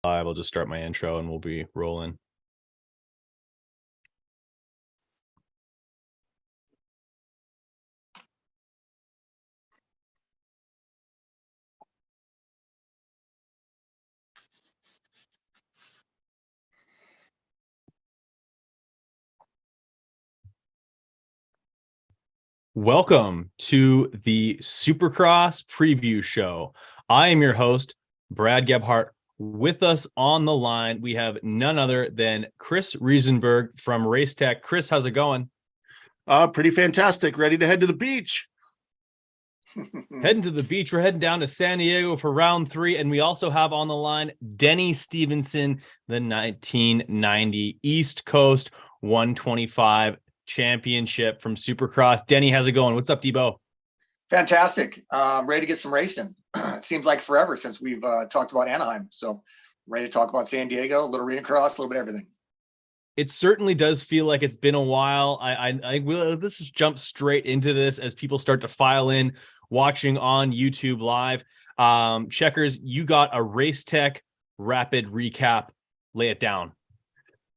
I'll just start my intro and we'll be rolling. Welcome to the Supercross preview show. I am your host, Brad Gebhart. With us on the line, we have none other than Chris Riesenberg from Race Tech. Chris, how's it going? Pretty fantastic. Ready to head to the beach. Heading to the beach. We're heading down to San Diego for round 3. And we also have on the line Denny Stevenson, the 1990 East Coast 125 championship from Supercross. Denny, how's it going? What's up, Debo? Fantastic. Ready to get some racing. It seems like forever since we've talked about Anaheim. So ready to talk about San Diego, a little arena cross, a little bit of everything. It certainly does feel like it's been a while. I will. Let's just jump straight into this as people start to file in watching on YouTube live. Checkers, you got a Race Tech rapid recap. Lay it down.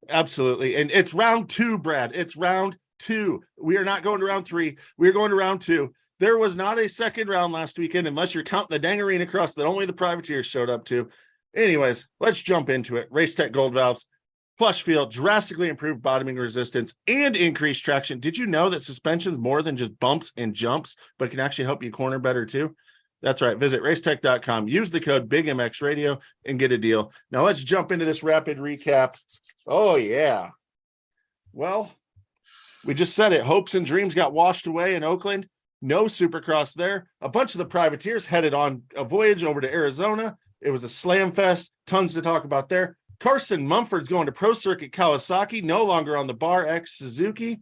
Absolutely. And it's round 2, Brad. It's round 2. We are not going to round 3. We're going to round 2. There was not a second round last weekend, unless you're counting the dang arena cross that only the privateers showed up to. Anyways, let's jump into it. Race Tech Gold Valves, plush feel, drastically improved bottoming resistance, and increased traction. Did you know that suspension's more than just bumps and jumps, but can actually help you corner better too? That's right. Visit racetech.com. Use the code BigMx Radio and get a deal. Now let's jump into this rapid recap. Oh, yeah. Well, we just said it. Hopes and dreams got washed away in Oakland. No Supercross there. A bunch of the privateers headed on a voyage over to Arizona. It was a slam fest. Tons to talk about there. Carson Mumford's going to Pro Circuit Kawasaki, no longer on the Bar X Suzuki.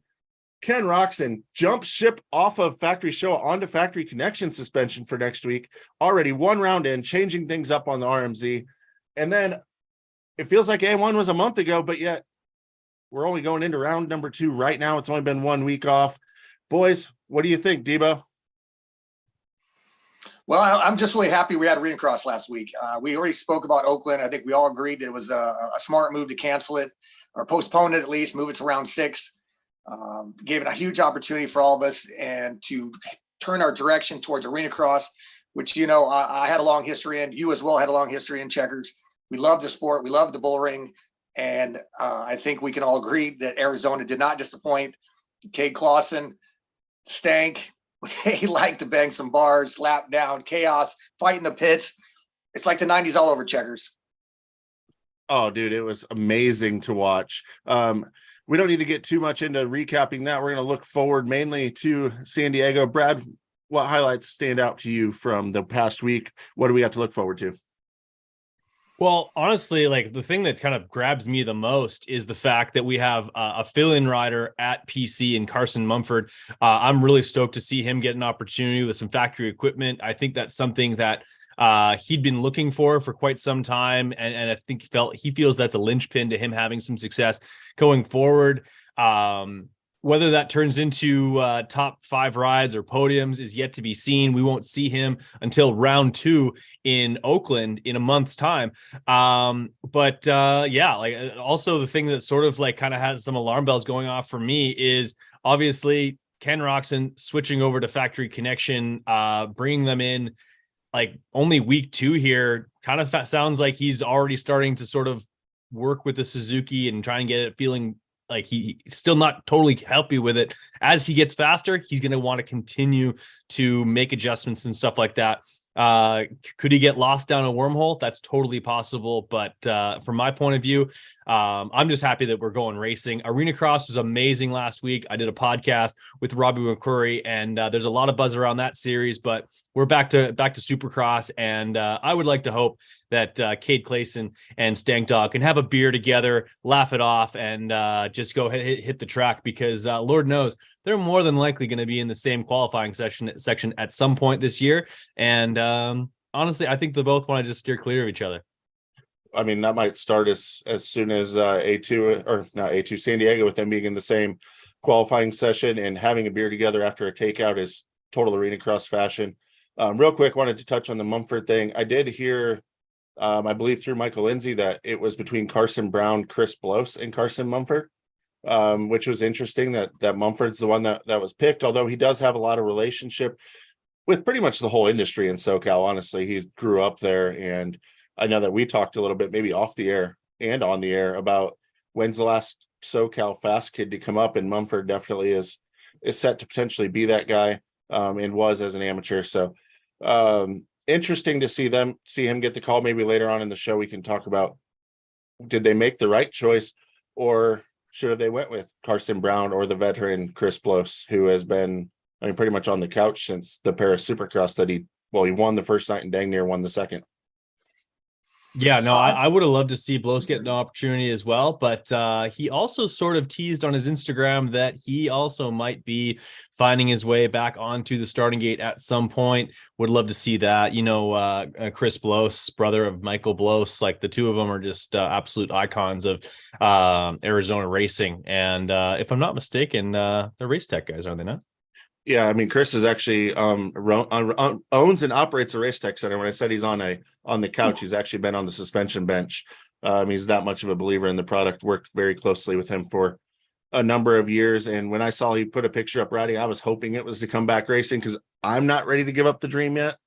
Ken Roczen jumped ship off of Factory Show onto Factory Connection suspension for next week. Already one round in, changing things up on the RMZ. And then it feels like A1 was a month ago, but yet we're only going into round number 2 right now. It's only been 1 week off. Boys, what do you think, Debo? Well, I'm just really happy we had arena cross last week. We already spoke about Oakland. I think we all agreed that it was a smart move to cancel it or postpone it, at least move it to round 6. Gave it a huge opportunity for all of us and to turn our direction towards arena cross, which, you know, I had a long history in. You as well had a long history in, Checkers. We love the sport. We love the bull ring. And I think we can all agree that Arizona did not disappoint. Cade Clausen stank. He liked to bang some bars, lap down, chaos, fight in the pits. It's like the 90s all over, Checkers. Oh, dude, it was amazing to watch. We don't need to get too much into recapping that. We're going to look forward mainly to San Diego. Brad, what highlights stand out to you from the past week? What do we got to look forward to? Well, honestly, like the thing that kind of grabs me the most is the fact that we have a fill-in rider at PC in Carson Mumford. I'm really stoked to see him get an opportunity with some factory equipment. I think that's something that he'd been looking for quite some time. And I think he feels that's a linchpin to him having some success going forward. Whether that turns into top 5 rides or podiums is yet to be seen. We won't see him until round 2 in Oakland in a month's time. Yeah, like also the thing that sort of like kind of has some alarm bells going off for me is obviously Ken Roczen switching over to Factory Connection, bringing them in like only week 2 here. Kind of sounds like he's already starting to sort of work with the Suzuki and try and get it feeling like he's still not totally happy with it. As he gets faster, he's going to want to continue to make adjustments and stuff like that. Could he get lost down a wormhole? That's totally possible. But from my point of view, I'm just happy that we're going racing. Arena Cross was amazing last week. I did a podcast with Robbie McQuarrie, and there's a lot of buzz around that series, but we're back to Supercross. And I would like to hope that Cade Clason and Stank Dog can have a beer together, laugh it off, and just go hit the track, because Lord knows they're more than likely going to be in the same qualifying section at some point this year. And honestly, I think they both want to just steer clear of each other. I mean, that might start as soon as A2 or not A2 San Diego, with them being in the same qualifying session and having a beer together after a takeout is total arena cross fashion. Real quick, wanted to touch on the Mumford thing. I did hear I believe through Michael Lindsay that it was between Carson Brown, Chris Blose, and Carson Mumford, which was interesting that Mumford's the one that was picked, although he does have a lot of relationship with pretty much the whole industry in SoCal. Honestly, he grew up there. And I know that we talked a little bit, maybe off the air and on the air, about when's the last SoCal fast kid to come up. And Mumford definitely is set to potentially be that guy, and was as an amateur. So interesting to see him get the call. Maybe later on in the show, we can talk about, did they make the right choice, or should have they went with Carson Brown or the veteran Chris Blose, who has been, pretty much on the couch since the Paris Supercross that he won the first night and dang near won the second. Yeah, no, I would have loved to see Blose get an opportunity as well, but he also sort of teased on his Instagram that he also might be finding his way back onto the starting gate at some point. Would love to see that. Chris Blose, brother of Michael Blose, like the two of them are just absolute icons of Arizona racing. And if I'm not mistaken, they're race tech guys, are they not? Yeah, Chris is actually owns and operates a race tech center. When I said he's on the couch, he's actually been on the suspension bench. He's that much of a believer in the product. Worked very closely with him for a number of years. And when I saw he put a picture up riding, I was hoping it was to come back racing, because I'm not ready to give up the dream yet.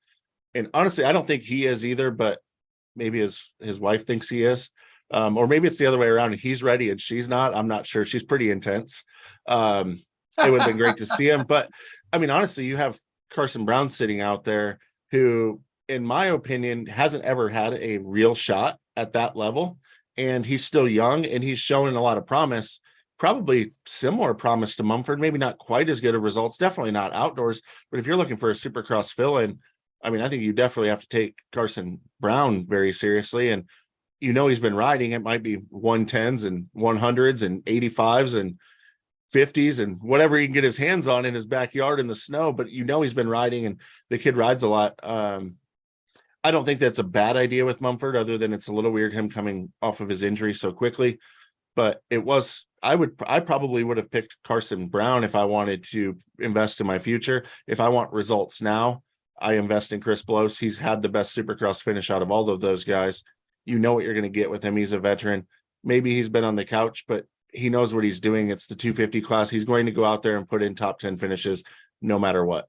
And honestly, I don't think he is either, but maybe his wife thinks he is. Or maybe it's the other way around and he's ready and she's not. I'm not sure. She's pretty intense. It would have been great to see him. But honestly, you have Carson Brown sitting out there who, in my opinion, hasn't ever had a real shot at that level. And he's still young and he's showing a lot of promise, probably similar promise to Mumford, maybe not quite as good of results, definitely not outdoors. But if you're looking for a Supercross fill-in, I think you definitely have to take Carson Brown very seriously. And he's been riding. It might be 110s and 100s and 85s and 50s and whatever he can get his hands on in his backyard in the snow, but he's been riding and the kid rides a lot. I don't think that's a bad idea with Mumford, other than it's a little weird him coming off of his injury so quickly. But I probably would have picked Carson Brown if I wanted to invest in my future. If I want results now, I invest in Chris Blose. He's had the best Supercross finish out of all of those guys. You know what you're going to get with him. He's a veteran. Maybe he's been on the couch, but he knows what he's doing. It's the 250 class. He's going to go out there and put in top 10 finishes no matter what.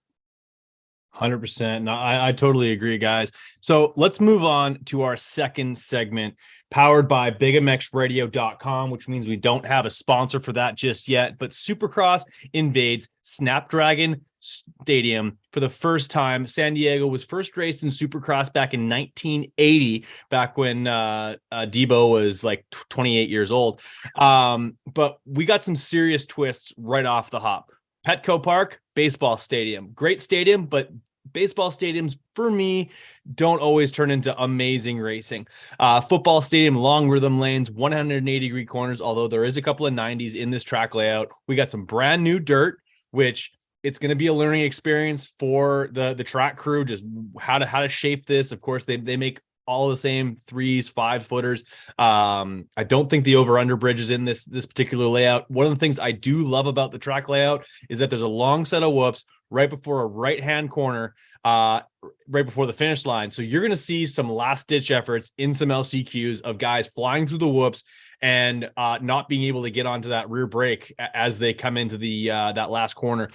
100%. No, I totally agree, guys. So let's move on to our second segment, powered by BigMxRadio.com, which means we don't have a sponsor for that just yet. But Supercross invades Snapdragon Stadium for the first time. San Diego was first raced in Supercross back in 1980, back when Debo was like 28 years old. But we got some serious twists right off the hop. Petco Park, baseball stadium, great stadium, but baseball stadiums for me don't always turn into amazing racing. Football stadium, long rhythm lanes, 180-degree corners, although there is a couple of 90s in this track layout. We got some brand new dirt, which it's going to be a learning experience for the track crew, just how to shape this. Of course, they make all the same 3s, 5 footers. I don't think the over-under bridge is in this particular layout. One of the things I do love about the track layout is that there's a long set of whoops right before a right-hand corner, right before the finish line. So you're going to see some last-ditch efforts in some LCQs of guys flying through the whoops and not being able to get onto that rear brake as they come into the that last corner.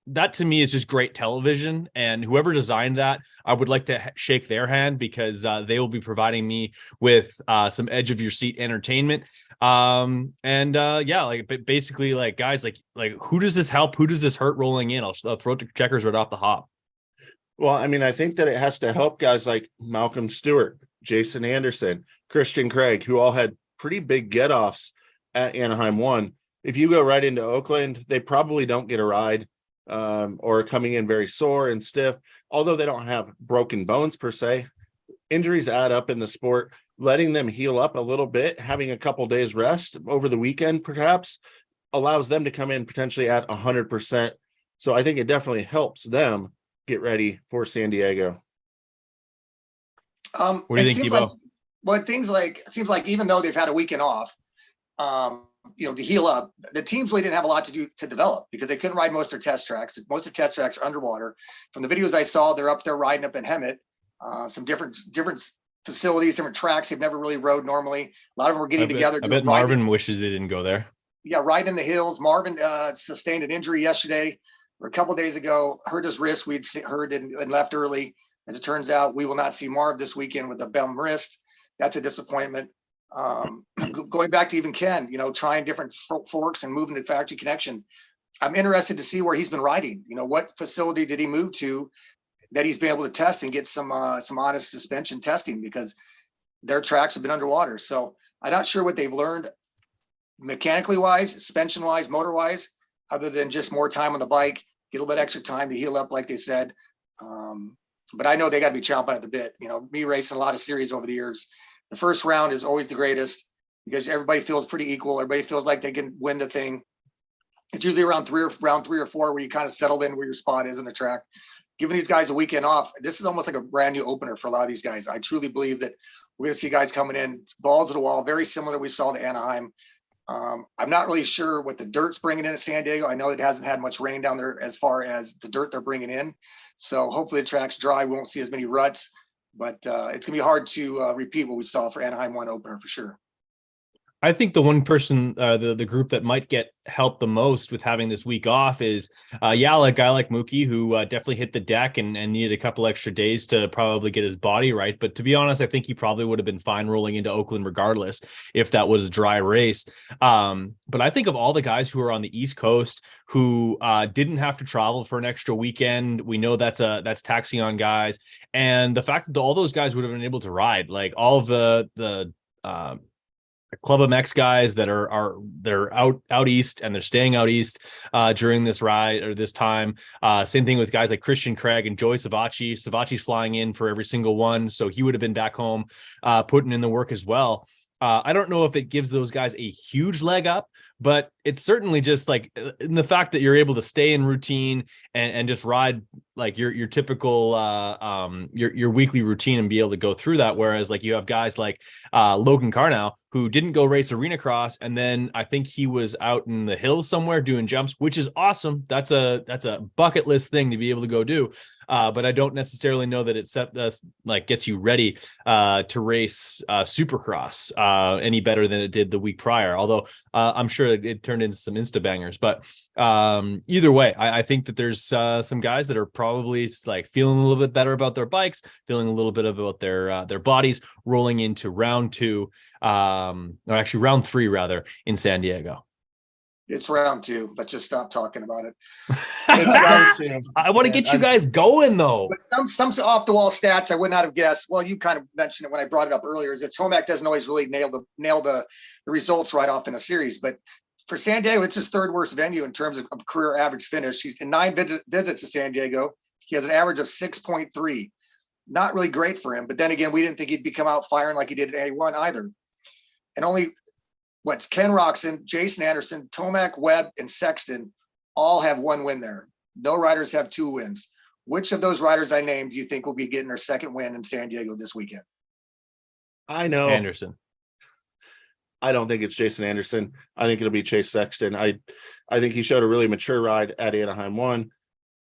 That to me is just great television, and whoever designed that, I would like to shake their hand, because they will be providing me with some edge of your seat entertainment. Basically, like, guys, like who does this help? Who does this hurt rolling in? I'll throw it to checkers right off the hop. Well, I think that it has to help guys like Malcolm Stewart, Jason Anderson, Christian Craig, who all had pretty big get-offs at Anaheim 1. If you go right into Oakland, they probably don't get a ride, or coming in very sore and stiff, although they don't have broken bones per se. Injuries add up in the sport. Letting them heal up a little bit, having a couple days rest over the weekend perhaps, allows them to come in potentially at 100%. So I think it definitely helps them get ready for San Diego. What do you think, Debo? It seems like even though they've had a weekend off, to heal up, the teams really didn't have a lot to do to develop, because they couldn't ride most of their test tracks. Most of the test tracks are underwater. From the videos I saw, they're up there riding up in Hemet, some different facilities, different tracks they've never really rode normally. A lot of them were getting together. I bet Marvin wishes they didn't go there. Yeah, right in the hills. Marvin sustained an injury yesterday or a couple of days ago, hurt his wrist. We'd heard and left early. As it turns out, we will not see Marv this weekend with a bum wrist. That's a disappointment. Going back to even Ken, trying different forks and moving to factory connection. I'm interested to see where he's been riding. What facility did he move to that he's been able to test and get some honest suspension testing, because their tracks have been underwater. So I'm not sure what they've learned mechanically wise, suspension wise, motor wise, other than just more time on the bike, get a little bit extra time to heal up, like they said. But I know they got to be chomping at the bit. Me racing a lot of series over the years, the first round is always the greatest because everybody feels pretty equal. Everybody feels like they can win the thing. It's usually round three or four where you kind of settle in where your spot is in the track. Giving these guys a weekend off, this is almost like a brand new opener for a lot of these guys. I truly believe that we're going to see guys coming in, balls to the wall, very similar to what we saw to Anaheim. I'm not really sure what the dirt's bringing in at San Diego. I know it hasn't had much rain down there as far as the dirt they're bringing in. So hopefully the track's dry. We won't see as many ruts, but it's going to be hard to repeat what we saw for Anaheim 1 opener for sure. I think the one person, the group that might get helped the most with having this week off is, a guy like Mookie, who definitely hit the deck and needed a couple extra days to probably get his body right. But to be honest, I think he probably would have been fine rolling into Oakland regardless if that was a dry race. But I think of all the guys who are on the East Coast who didn't have to travel for an extra weekend. We know that's taxing on guys, and the fact that all those guys would have been able to ride, like all of the Club MX guys that they're out east and they're staying out east during this ride or this time. Same thing with guys like Christian Craig and Joey Savacci. Savacci's flying in for every single one, so he would have been back home putting in the work as well. I don't know if it gives those guys a huge leg up, but it's certainly just like in the fact that you're able to stay in routine and just ride like your typical your weekly routine and be able to go through that. Whereas like you have guys like Logan Carnow, who didn't go race arena cross, and then I think he was out in the hills somewhere doing jumps, which is awesome. That's a bucket list thing to be able to go do. But I don't necessarily know that it gets you ready to race Supercross any better than it did the week prior. Although I'm sure it turned into some Insta bangers. But either way, I think that there's some guys that are probably like feeling a little bit better about their bikes, feeling a little bit about their bodies, rolling into round 2, or actually round 3 rather, in San Diego. It's round 2. Let's just stop talking about it. It's round 2. I want to get you guys going though. But some off the wall stats I would not have guessed. Well, you kind of mentioned it when I brought it up earlier. Is that Tomac doesn't always really nail the results right off in a series, but for San Diego, it's his 3rd worst venue in terms of career average finish. He's in 9 visits to San Diego. He has an average of 6.3. Not really great for him. But then again, we didn't think he'd come out firing like he did at A1 either. And only Ken Roczen, Jason Anderson, Tomac, Webb, and Sexton all have 1 win there. No riders have 2 wins. Which of those riders I named do you think will be getting their 2nd win in San Diego this weekend? I know Anderson. I don't think it's Jason Anderson. I think it'll be Chase Sexton. I think he showed a really mature ride at Anaheim 1.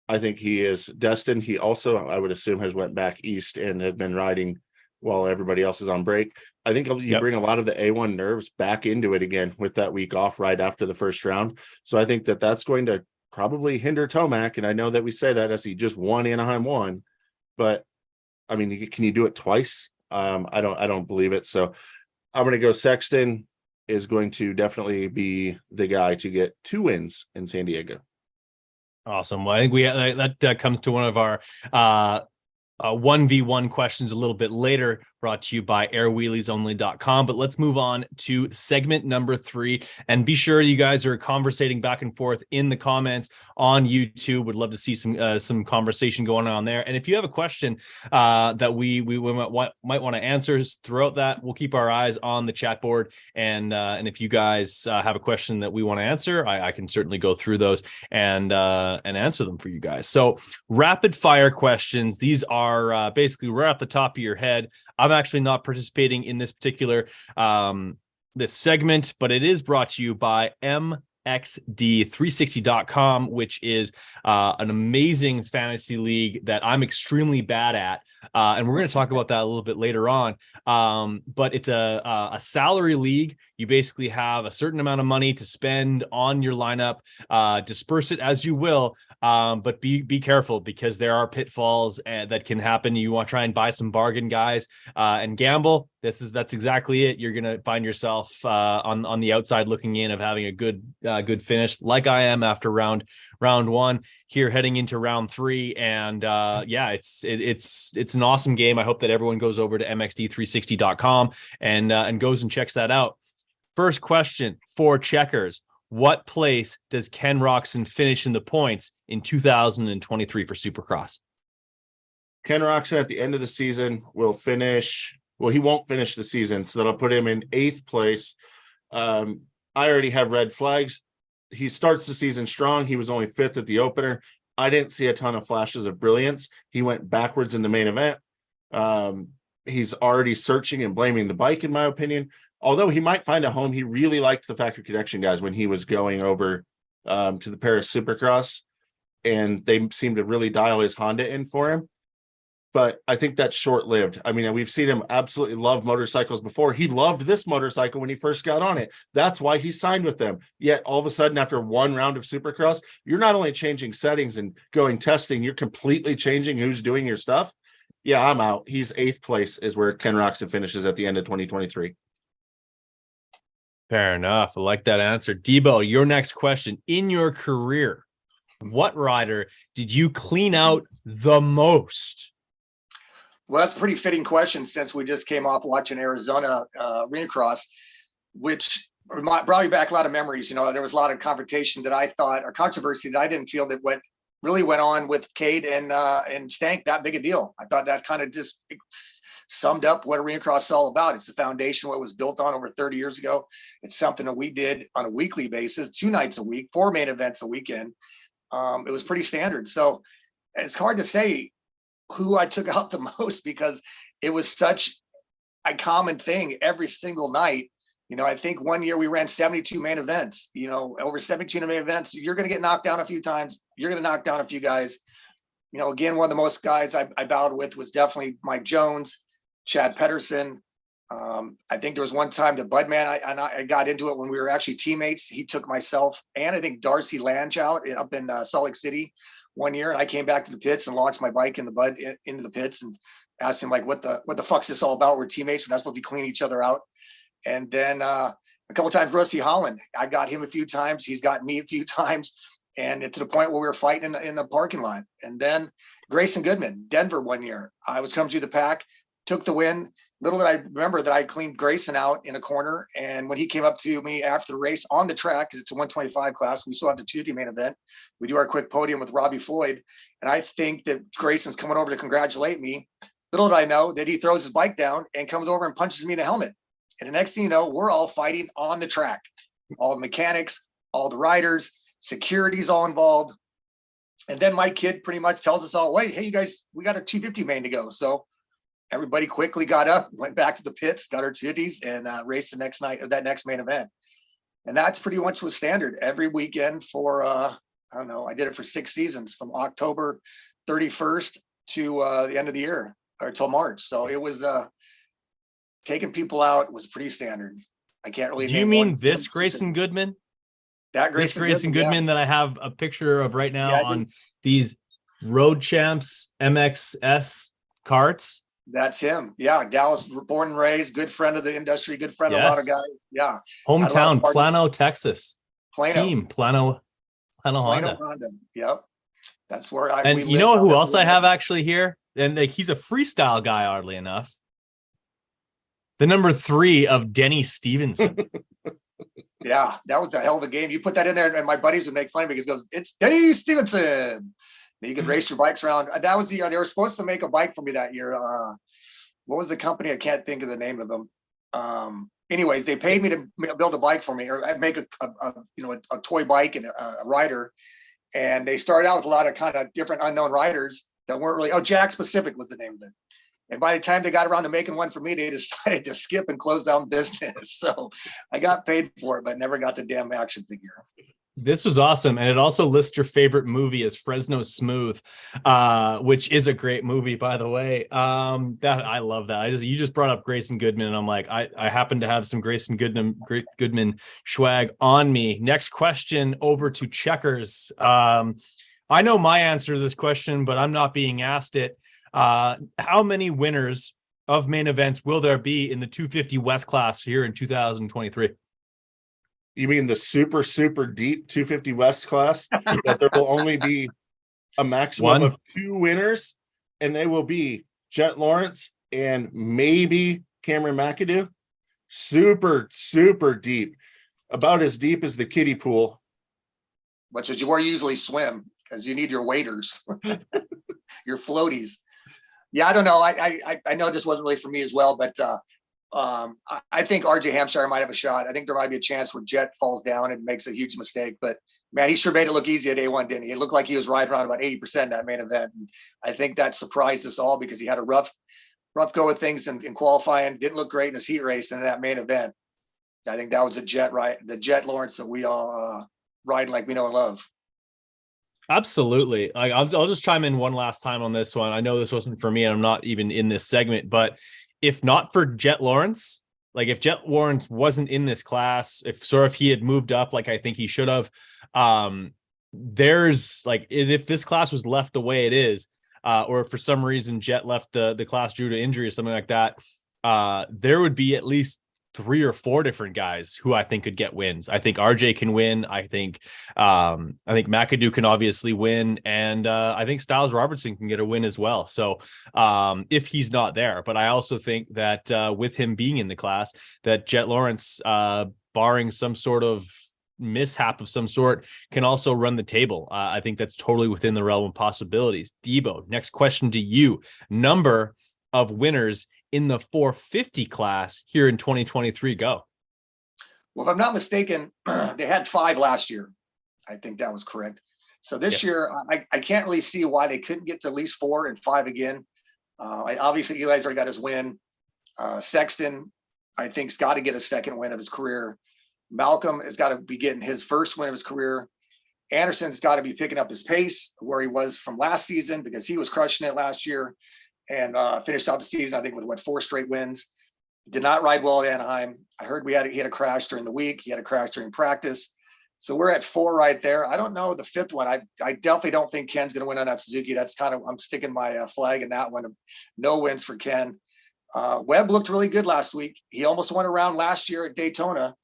I think he is destined. He also, I would assume, has went back east and had been riding while everybody else is on break. I think you bring a lot of the A1 nerves back into it again with that week off right after the first round. So I think that that's going to probably hinder Tomac. And I know that we say that as he just won Anaheim 1, but I mean, can you do it twice? I don't believe it. So I'm going to go Sexton is going to definitely be the guy to get 2 wins in San Diego. Awesome. Well, I think that comes to one of our 1v1 questions a little bit later, brought to you by airwheeliesonly.com. But let's move on to segment number 3, and be sure you guys are conversating back and forth in the comments on YouTube. Would love to see some conversation going on there. And if you have a question that we might want to answer throughout that, we'll keep our eyes on the chat board. And if you guys have a question that we want to answer, I can certainly go through those and answer them for you guys. So rapid fire questions. These are basically right off the top of your head. I'm actually not participating in this particular this segment, but it is brought to you by MXD360.com, which is an amazing fantasy league that I'm extremely bad at. And we're going to talk about that a little bit later on. But it's a salary league. You basically have a certain amount of money to spend on your lineup, disperse it as you will. But be careful, because there are pitfalls that can happen. You want to try and buy some bargain guys and gamble. That's exactly it. You're gonna find yourself on the outside looking in of having a good finish, like I am after round one here, heading into round 3. And it's an awesome game. I hope that everyone goes over to mxd360.com and goes and checks that out. First question for Checkers: what place does Ken Roczen finish in the points in 2023 for Supercross? Ken Roczen at the end of the season will finish. Well, he won't finish the season, so that'll put him in 8th place. I already have red flags. He starts the season strong. He was only 5th at the opener. I didn't see a ton of flashes of brilliance. He went backwards in the main event. He's already searching and blaming the bike, in my opinion. Although he might find a home, he really liked the Factory Connection guys when he was going over to the Paris Supercross, and they seemed to really dial his Honda in for him. But I think that's short-lived. I mean, we've seen him absolutely love motorcycles before. He loved this motorcycle when he first got on it. That's why he signed with them. Yet all of a sudden, after one round of Supercross, you're not only changing settings and going testing, you're completely changing who's doing your stuff. Yeah, I'm out. He's 8th place is where Ken Roczen finishes at the end of 2023. Fair enough. I like that answer. Debo, your next question. In your career, what rider did you clean out the most? Well, that's a pretty fitting question, since we just came off watching Arizona Arena Cross, which brought me back a lot of memories. You know, there was a lot of confrontation that I thought, or controversy that I didn't feel that what really went on with Cade and Stank that big a deal. I thought that kind of just summed up what Arena Cross is all about. It's the foundation, what it was built on over 30 years ago. It's something that we did on a weekly basis, 2 nights a week, 4 main events a weekend. It was pretty standard. So it's hard to say who I took out the most, because it was such a common thing every single night. You know, I think one year we ran 72 main events, you know, over 72 main events. You're going to get knocked down a few times. You're going to knock down a few guys. You know, again, one of the most guys I battled with was definitely Mike Jones, Chad Pedersen. I think there was one time that Budman, I got into it when we were actually teammates. He took myself and I think Darcy Lange out up in Salt Lake City one year, and I came back to the pits and launched my bike in the Bud into the pits and asked him, like, what the fuck's this all about? We're teammates. We're not supposed to be cleaning each other out. And then a couple of times, Rusty Holland, I got him a few times. He's got me a few times, and to the point where we were fighting in the parking lot. And then Grayson Goodman, Denver one year, I was coming through the pack, took the win. Little did I remember that I cleaned Grayson out in a corner. And when he came up to me after the race on the track, because it's a 125 class, we still have the Tuesday main event. We do our quick podium with Robbie Floyd. And I think that Grayson's coming over to congratulate me. Little did I know that he throws his bike down and comes over and punches me in the helmet. And the next thing you know, we're all fighting on the track. All the mechanics, all the riders, security's all involved. And then my kid pretty much tells us all, wait, hey, you guys, we got a 250 main to go. So everybody quickly got up, went back to the pits, got our 250s, and raced the next night of that next main event. And that's pretty much was standard every weekend for, I don't know, I did it for 6 seasons from October 31st to the end of the year, or till March. So it was taking people out was pretty standard. I can't really. Do you mean this Grayson Goodman? That Grayson Goodman that I have a picture of right now on these Road Champs MXS carts? That's him. Yeah. Dallas, born and raised, good friend of the industry, good friend of a lot of guys. Yeah. Hometown, Plano, Texas. Plano. Team, Plano Honda. Yep. That's where And you know who else I have actually here? And he's a freestyle guy, oddly enough. The number 3 of Denny Stevenson. Yeah, that was a hell of a game. You put that in there, and my buddies would make fun of me because it goes, it's Denny Stevenson. You could race your bikes around. That was they were supposed to make a bike for me that year. What was the company? I can't think of the name of them. Anyways, they paid me to build a bike for me, or make a toy bike and a rider. And they started out with a lot of kind of different unknown riders that weren't really. Oh, Jack Specific was the name of it. And by the time they got around to making one for me, they decided to skip and close down business. So I got paid for it, but never got the damn action figure. This was awesome. And it also lists your favorite movie as Fresno Smooth, which is a great movie, by the way. That I love that. You just brought up Grayson Goodman, and I'm like, I happen to have some Grayson Goodman swag on me. Next question over to Checkers. I know my answer to this question, but I'm not being asked it. How many winners of main events will there be in the 250 West class here in 2023? You mean the super, super deep 250 West class that there will only be a maximum of 2 winners, and they will be Jet Lawrence and maybe Cameron McAdoo? Super, super deep. About as deep as the kiddie pool. Which is where you usually swim because you need your waders, your floaties. Yeah, I don't know. I know this wasn't really for me as well, but I think RJ Hampshire might have a shot. I think there might be a chance where Jet falls down and makes a huge mistake. But man, he sure made it look easy at day one, didn't he? It looked like he was riding around about 80% in that main event. And I think that surprised us all because he had a rough go with things in qualifying. Didn't look great in his heat race and in that main event. I think that was the Jet Lawrence that we all riding like we know and love. Absolutely. I'll just chime in one last time on this one. I know this wasn't for me, and I'm not even in this segment, but if not for Jet Lawrence, like if Jet Lawrence wasn't in this class, if he had moved up, like I think he should have, there's like, if this class was left the way it is, or if for some reason Jet left the class due to injury or something like that, there would be at least 3 or 4 different guys who I think could get wins. I think RJ can win. I think McAdoo can obviously win. And I think Styles Robertson can get a win as well. So if he's not there, but I also think that with him being in the class, that Jet Lawrence, barring some sort of mishap of some sort, can also run the table. I think that's totally within the realm of possibilities. Debo, next question to you. Number of winners in the 450 class here in 2023. Go. Well, if I'm not mistaken, they had 5 last year. I think that was correct. So this year, I can't really see why they couldn't get to at least 4 and 5 again. Obviously, Eli's already got his win. Sexton, I think, has got to get a second win of his career. Malcolm has got to be getting his first win of his career. Anderson's got to be picking up his pace where he was from last season because he was crushing it last year. And finished out the season, I think, with 4 straight wins. Did not ride well at Anaheim. I heard he had a crash during the week. He had a crash during practice. So we're at 4 right there. I don't know the 5th one. I definitely don't think Ken's going to win on that Suzuki. That's kind of, I'm sticking my flag in that one. No wins for Ken. Webb looked really good last week. He almost won around last year at Daytona,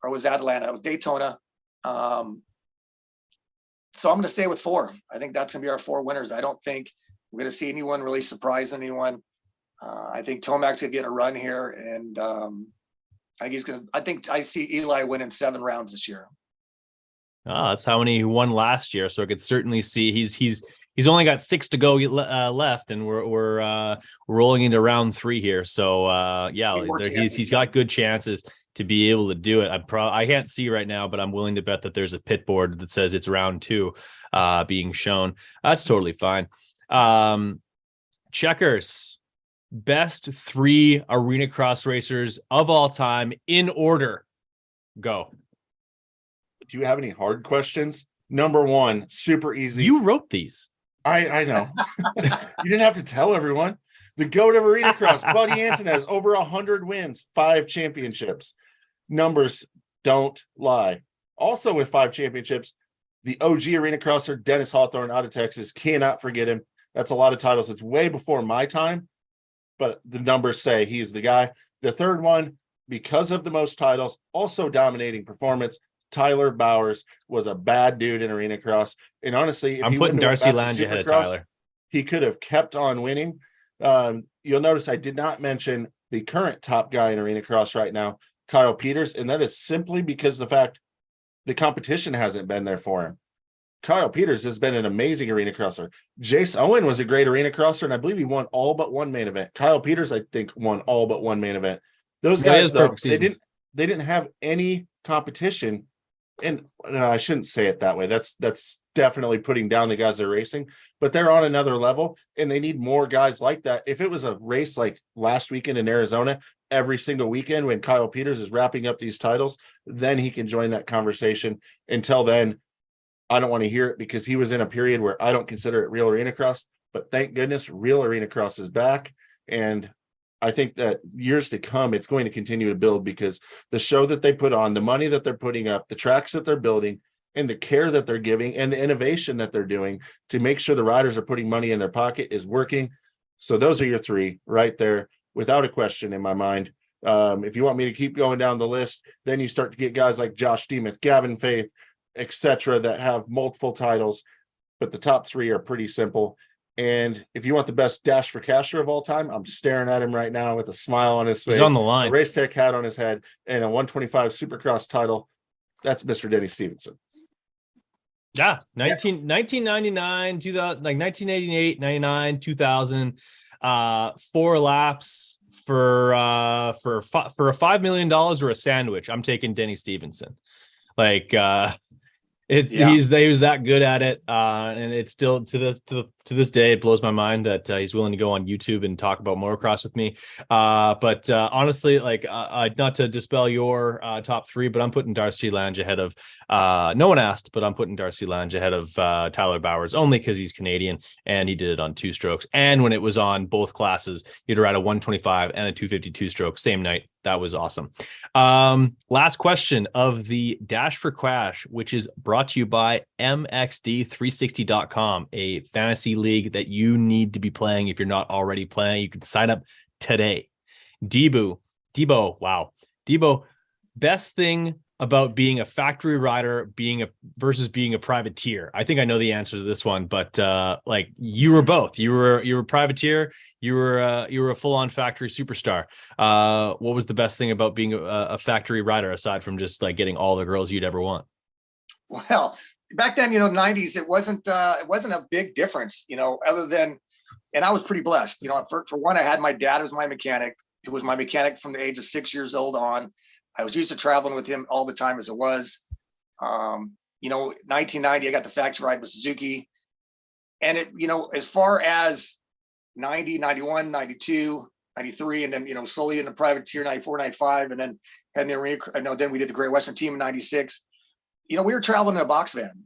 or was that Atlanta? It was Daytona. So I'm going to stay with 4. I think that's going to be our 4 winners. I don't think we're going to see anyone really surprise anyone. I think Tomac's going to get a run here, and I think I see Eli winning 7 rounds this year. Oh, that's how many he won last year. So I could certainly see he's only got 6 to go left, and we're rolling into round 3 here. So he's got good chances to be able to do it. I can't see right now, but I'm willing to bet that there's a pit board that says it's round 2 being shown. That's totally fine. Checkers, best 3 arena cross racers of all time in order. Go. Do you have any hard questions? Number 1, super easy. You wrote these. I know. You didn't have to tell everyone. The GOAT of arena cross, Buddy Anton, has over 100 wins, 5 championships. Numbers don't lie. Also with 5 championships, the OG arena crosser, Dennis Hawthorne out of Texas. Cannot forget him. That's a lot of titles. It's way before my time, but the numbers say he's the guy. The 3rd one, because of the most titles, also dominating performance, Tyler Bowers was a bad dude in arena cross. And honestly, if I'm putting Darcy Lange ahead of Tyler. He could have kept on winning. You'll notice I did not mention the current top guy in arena cross right now, Kyle Peters, and that is simply because the fact the competition hasn't been there for him. Kyle Peters has been an amazing arena crosser. Jace Owen was a great arena crosser, and I believe he won all but 1 main event. Kyle Peters, I think, won all but 1 main event. Those guys, though, they didn't have any competition And no, I shouldn't say it that way. That's definitely putting down the guys that are racing, but they're on another level and they need more guys like that. If it was a race like last weekend in Arizona, every single weekend when Kyle Peters is wrapping up these titles, then he can join that conversation. Until then, I don't want to hear it, because he was in a period where I don't consider it real arena cross, but thank goodness real arena cross is back. And I think that years to come, it's going to continue to build, because the show that they put on, the money that they're putting up, the tracks that they're building, and the care that they're giving, and the innovation that they're doing to make sure the riders are putting money in their pocket is working. So those are your three right there, without a question in my mind. If you want me to keep going down the list, then you start to get guys like Josh Demuth, Gavin Faith, etc., that have multiple titles, but the top three are pretty simple. And if you want the best dash for casher of all time, I'm staring at him right now with a smile on his face. He's on the line. A race tech hat on his head, and a 125 Supercross title. That's Mr. Denny Stevenson. Yeah, 1999, 2000, like 1988, 99, 2000, 4 laps for $5 million or a sandwich. I'm taking Denny Stevenson. Like, he was that good at it, and it's still to this day it blows my mind that he's willing to go on YouTube and talk about motocross with me. But honestly, like, not to dispel your top three, but I'm putting Darcy Lange ahead of no one asked, but I'm putting Darcy Lange ahead of Tyler Bowers, only because he's Canadian and he did it on 2 strokes. And when it was on both classes, you'd ride a 125 and a 252 stroke same night. That was awesome. Last question of the Dash for Crash, which is brought to you by MXD360.com, a fantasy league that you need to be playing. If you're not already playing, you can sign up today. Debo, best thing about being a factory rider, versus being a privateer. I think I know the answer to this one, but like, you were both. You were a privateer. You were a full-on factory superstar. What was the best thing about being a factory rider, aside from just like getting all the girls you'd ever want? Well, back then, 90s, it wasn't a big difference, other than, and I was pretty blessed. For one, I had my dad was my mechanic. It was my mechanic from the age of 6 years old on. I was used to traveling with him all the time as it was. 1990, I got the factory ride with Suzuki. And it, as far as 90, 91, 92, 93, and then, slowly in the privateer, 94, 95, and then then we did the Great Western team in 96. We were traveling in a box van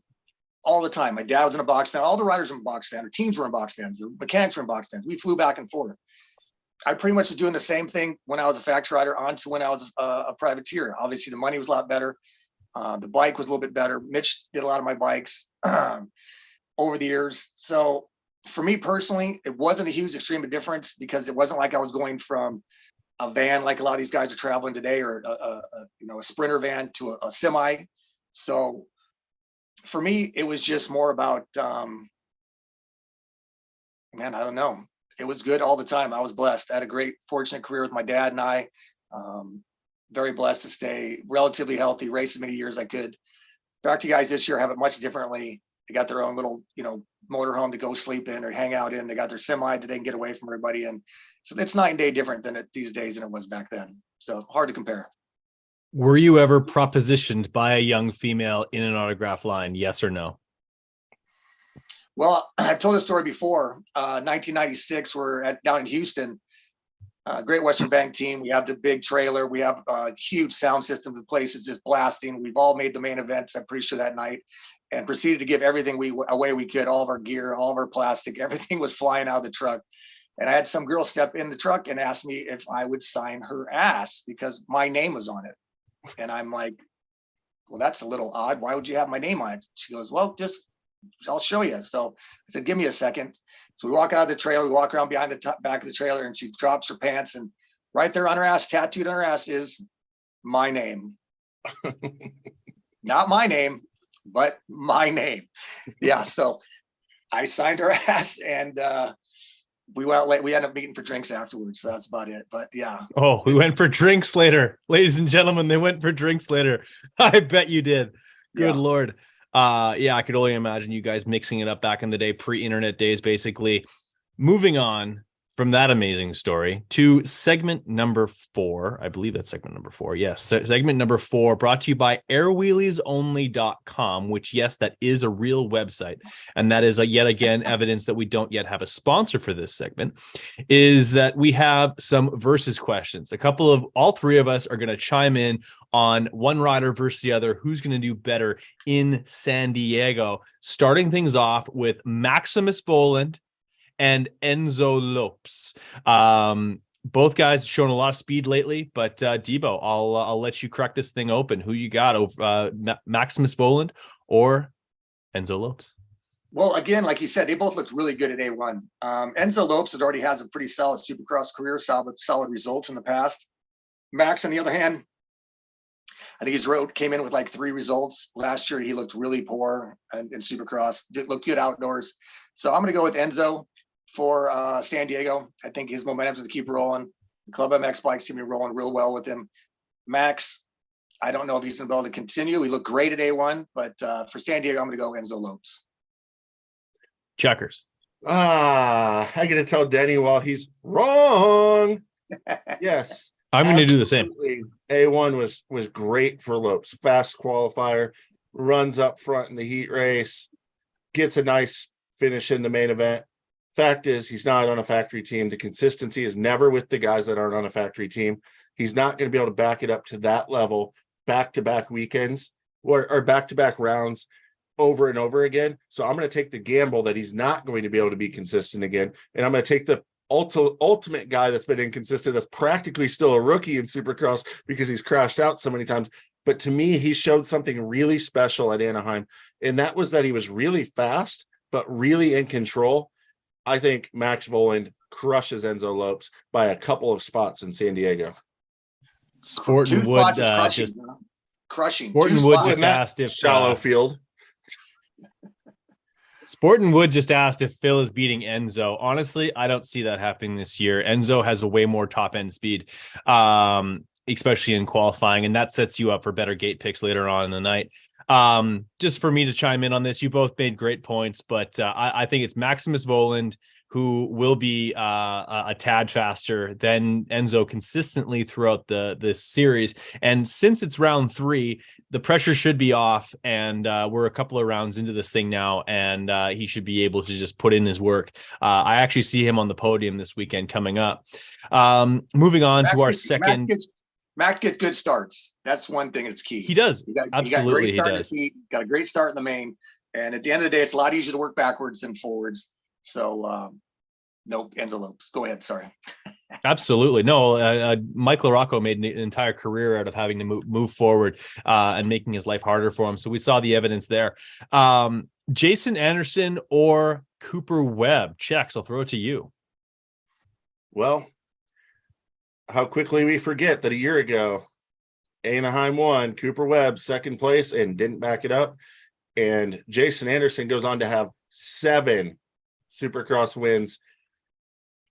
all the time. My dad was in a box van. All the riders were in a box van. The teams were in box vans. The mechanics were in box vans. We flew back and forth. I pretty much was doing the same thing when I was a factory rider on to when I was a privateer. Obviously, the money was a lot better. The bike was a little bit better. Mitch did a lot of my bikes over the years. So for me personally, it wasn't a huge extreme of difference, because it wasn't like I was going from a van like a lot of these guys are traveling today, or a Sprinter van to a semi. So for me, it was just more about, I don't know. It was good all the time. I was blessed. I had a great, fortunate career with my dad and I. Very blessed to stay relatively healthy, race as many years as I could. Back to guys this year have it much differently. They got their own little, motorhome to go sleep in or hang out in. They got their semi that they can get away from everybody. And so it's night and day different these days than it was back then. So hard to compare. Were you ever propositioned by a young female in an autograph line? Yes or no? Well, I've told this story before. 1996, we're down in Houston, Great Western Bank team. We have the big trailer. We have a huge sound system. The place is just blasting. We've all made the main events, I'm pretty sure, that night, and proceeded to give everything away we could, all of our gear, all of our plastic, everything was flying out of the truck. And I had some girl step in the truck and ask me if I would sign her ass because my name was on it. And I'm like, well, that's a little odd. Why would you have my name on it? She goes, well, I'll show you. So I said, give me a second. So we walk out of the trailer, we walk around behind the back of the trailer, and she drops her pants, and right there on her ass, tattooed on her ass, is my name. Not my name, but my name. Yeah. So I signed her ass, and we went out late. We ended up meeting for drinks afterwards. So that's about it. But yeah. Oh, we went for drinks later. Ladies and gentlemen, they went for drinks later. I bet you did. Good Lord. Yeah, I could only imagine you guys mixing it up back in the day, pre-internet days, basically. Moving on from that amazing story to segment number 4. I believe that's segment number 4. Yes, segment number 4, brought to you by airwheeliesonly.com, which, yes, that is a real website. And that is yet again evidence that we don't yet have a sponsor for this segment, is that we have some versus questions. All three of us are going to chime in on one rider versus the other, who's going to do better in San Diego, starting things off with Maximus Voland and Enzo Lopes. Both guys shown a lot of speed lately, but Debo, I'll let you crack this thing open. Who you got over Maximus Voland or Enzo Lopes? Well, again, like you said, they both looked really good at A1. Enzo Lopes already has a pretty solid Supercross career, solid results in the past. Max, on the other hand, I think came in with like 3 results last year. He looked really poor in Supercross. Didn't look good outdoors. So I'm going to go with Enzo for San Diego. I think his momentum's going to keep rolling. The Club MX bikes seem to be rolling real well with him. Max, I don't know if he's going to be able to continue. He looked great at A1, but for San Diego, I'm going to go Enzo Lopes. Checkers. I got to tell Denny while he's wrong. Yes. I'm going to do the same. A1 was great for Lopes. Fast qualifier, runs up front in the heat race, gets a nice finish in the main event. Fact is, he's not on a factory team. The consistency is never with the guys that aren't on a factory team. He's not going to be able to back it up to that level back-to-back weekends or back-to-back rounds over and over again. So I'm going to take the gamble that he's not going to be able to be consistent again. And I'm going to take the ultimate guy that's been inconsistent, that's practically still a rookie in Supercross because he's crashed out so many times. But to me, he showed something really special at Anaheim. And that was that he was really fast, but really in control. I think Max Voland crushes Enzo Lopes by a couple of spots in San Diego. Sporting Wood crushing. Sporting Wood just asked if shallow field. Sporting Wood just asked if Phil is beating Enzo. Honestly, I don't see that happening this year. Enzo has a way more top end speed, especially in qualifying, and that sets you up for better gate picks later on in the night. Just for me to chime in on this, you both made great points, but I think it's Maximus Voland who will be a tad faster than Enzo consistently throughout this series. And since it's round 3, the pressure should be off, and we're a couple of rounds into this thing now, and he should be able to just put in his work. I actually see him on the podium this weekend coming up. Moving on to our second. Max gets good starts. That's one thing that's key. He does. Absolutely, he does. Got a great start in the main. And at the end of the day, it's a lot easier to work backwards than forwards. So, nope, Enzo Lopes. Go ahead. Sorry. Absolutely. No, Mike LaRocco made an entire career out of having to move forward and making his life harder for him. So we saw the evidence there. Jason Anderson or Cooper Webb? Checks, I'll throw it to you. Well, how quickly we forget that a year ago, Anaheim won, Cooper Webb second place and didn't back it up. And Jason Anderson goes on to have 7 Supercross wins.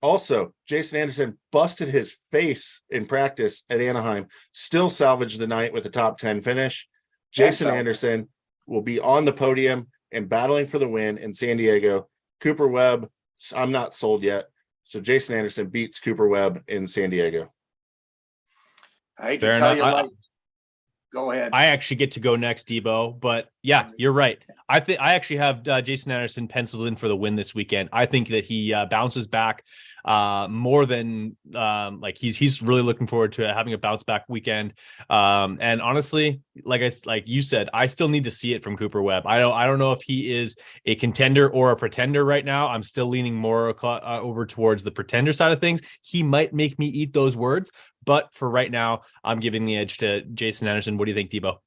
Also, Jason Anderson busted his face in practice at Anaheim, still salvaged the night with a top 10 finish. Jason Anderson will be on the podium and battling for the win in San Diego. Cooper Webb, I'm not sold yet. So Jason Anderson beats Cooper Webb in San Diego. I hate to tell you, Mike. Go ahead. I actually get to go next, Debo. But yeah, you're right. I think I actually have Jason Anderson penciled in for the win this weekend. I think that he bounces back more than he's really looking forward to having a bounce back weekend. And honestly, like you said, I still need to see it from Cooper Webb. I don't know if he is a contender or a pretender right now. I'm still leaning more over towards the pretender side of things. He might make me eat those words, but for right now, I'm giving the edge to Jason Anderson. What do you think, Debo?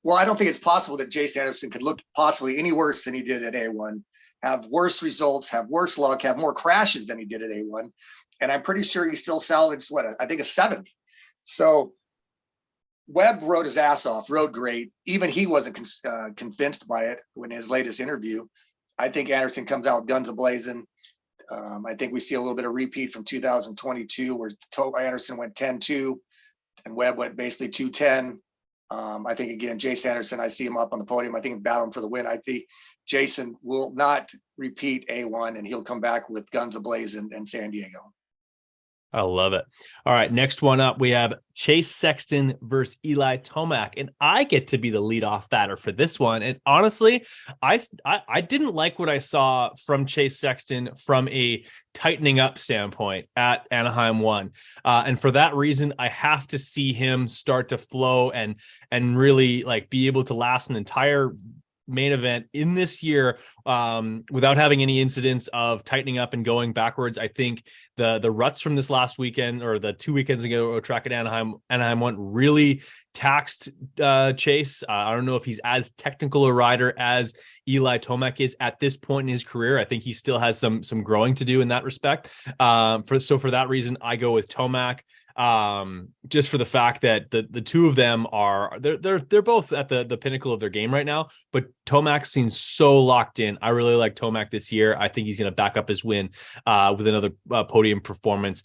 Well, I don't think it's possible that Jason Anderson could look possibly any worse than he did at A1, have worse results, have worse luck, have more crashes than he did at A1. And I'm pretty sure he still salvaged, I think a 7th. So Webb rode his ass off, rode great. Even he wasn't convinced by it in his latest interview. I think Anderson comes out with guns a-blazing. I think we see a little bit of repeat from 2022 where Anderson went 10-2 and Webb went basically 2-10. I think, again, Jason Anderson, I see him up on the podium. I think battling for the win. I think Jason will not repeat A1, and he'll come back with guns ablaze in San Diego. I love it. All right, next one up, we have Chase Sexton versus Eli Tomac, and I get to be the leadoff batter for this one. And honestly, I didn't like what I saw from Chase Sexton from a tightening up standpoint at Anaheim 1, and for that reason, I have to see him start to flow and really like be able to last an entire main event in this year without having any incidents of tightening up and going backwards. I think the ruts from this last weekend or the 2 weekends ago track at Anaheim 1 really taxed Chase. I don't know if he's as technical a rider as Eli Tomac is at this point in his career. I think he still has some growing to do in that respect. For that reason, I go with Tomac. Just for the fact that the two of them are they're both at the pinnacle of their game right now, but Tomac seems so locked in. I really like Tomac this year. I think he's going to back up his win with another podium performance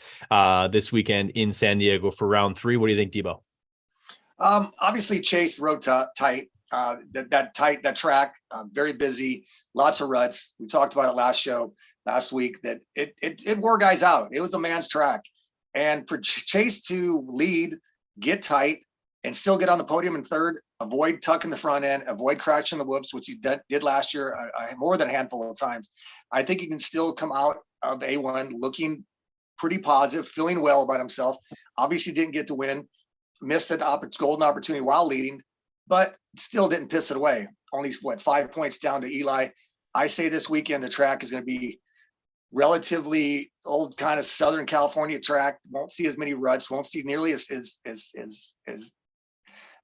this weekend in San Diego for round 3. What do you think, Debo? Obviously Chase rode tight. That track, very busy, lots of ruts. We talked about it last week that it wore guys out. It was a man's track. And for Chase to lead, get tight, and still get on the podium in third, avoid tucking the front end, avoid crashing the whoops, which he did last year more than a handful of times, I think he can still come out of A1 looking pretty positive, feeling well about himself. Obviously didn't get to win, missed an golden opportunity while leading, but still didn't piss it away. Only, 5 points down to Eli. I say this weekend the track is going to be relatively old kind of Southern California track. Won't see as many ruts, won't see nearly as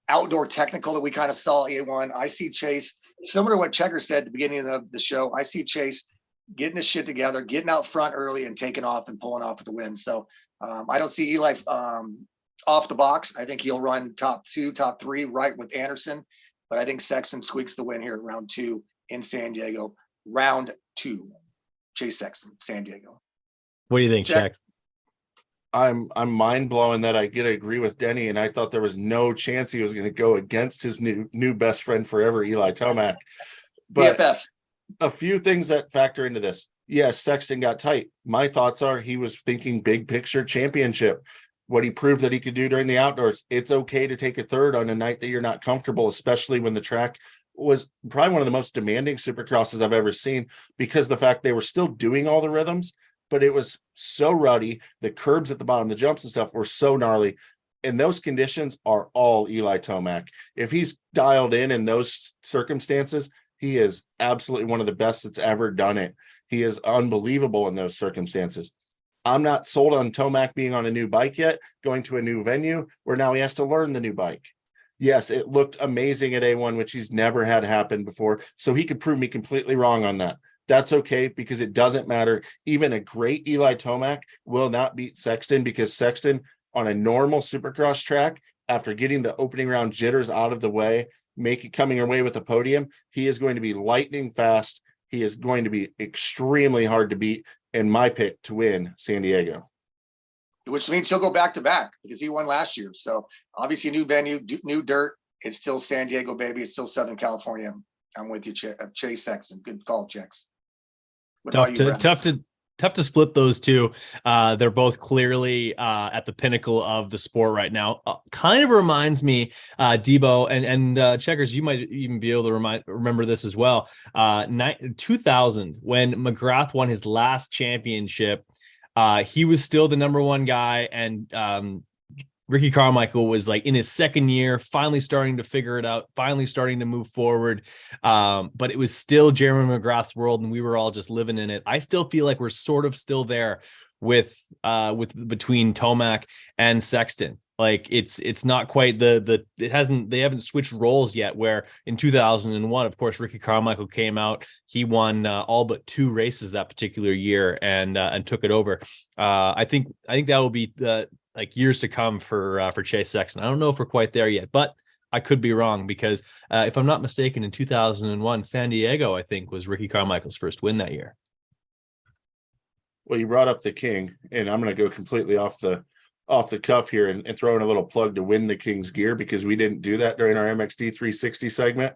outdoor technical that we kind of saw A1. I see Chase, similar to what Checker said at the beginning of the show, I see Chase getting his shit together, getting out front early and taking off and pulling off with the win. So I don't see Eli off the box. I think he'll run top 2, top 3 right with Anderson, but I think Sexton squeaks the win here at round 2 in San Diego. Round 2. Chase Sexton, San Diego. What do you think, Chex? I'm mind blowing that I get to agree with Denny, and I thought there was no chance he was going to go against his new best friend forever, Eli Tomac. But BFS. A few things that factor into this. Yes, Sexton got tight. My thoughts are he was thinking big picture championship. What he proved that he could do during the outdoors. It's okay to take a third on a night that you're not comfortable, especially when the track was probably one of the most demanding Supercrosses I've ever seen, because the fact they were still doing all the rhythms, but it was so ruddy. The curbs at the bottom, the jumps and stuff were so gnarly. And those conditions are all Eli Tomac. If he's dialed in those circumstances, he is absolutely one of the best that's ever done it. He is unbelievable in those circumstances. I'm not sold on Tomac being on a new bike yet, going to a new venue where now he has to learn the new bike. Yes, it looked amazing at A1, which he's never had happen before. So he could prove me completely wrong on that. That's okay, because it doesn't matter. Even a great Eli Tomac will not beat Sexton, because Sexton on a normal Supercross track, after getting the opening round jitters out of the way, coming away with the podium, he is going to be lightning fast. He is going to be extremely hard to beat, and my pick to win San Diego. Which means he'll go back to back, because he won last year. So obviously new venue, new dirt. It's still San Diego, baby. It's still Southern California. I'm with you, Chase Sexton. Good call, Chex. Tough to split those two. They're both clearly at the pinnacle of the sport right now. Kind of reminds me, Debo and Checkers, you might even be able to remember this as well. 2000, when McGrath won his last championship, he was still the number one guy, and Ricky Carmichael was like in his second year, finally starting to figure it out, finally starting to move forward. But it was still Jeremy McGrath's world, and we were all just living in it. I still feel like we're sort of still there with between Tomac and Sexton. Like it's not quite they haven't switched roles yet, where in 2001, of course, Ricky Carmichael came out. He won all but 2 races that particular year and took it over. I think that will be like years to come for Chase Sexton. I don't know if we're quite there yet, but I could be wrong, because if I'm not mistaken, in 2001, San Diego, I think, was Ricky Carmichael's first win that year. Well, you brought up the king, and I'm going to go completely off the off the cuff here and throw in a little plug to win the King's gear, because we didn't do that during our MXD 360 segment.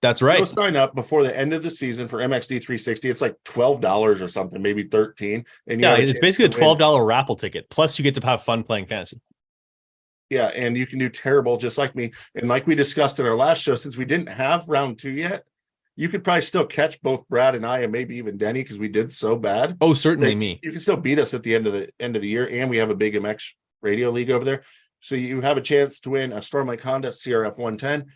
That's right. Go sign up before the end of the season for MXD 360. It's like $12 or something, maybe $13. And yeah, it's basically a $12 raffle ticket. Plus, you get to have fun playing fantasy. Yeah, and you can do terrible just like me. And like we discussed in our last show, since we didn't have round 2 yet, you could probably still catch both Brad and I, and maybe even Denny, because we did so bad. Oh, certainly me. You can still beat us at the end of the year, and we have a BigMx radio league over there. So you have a chance to win a Storm Lake Honda CRF 110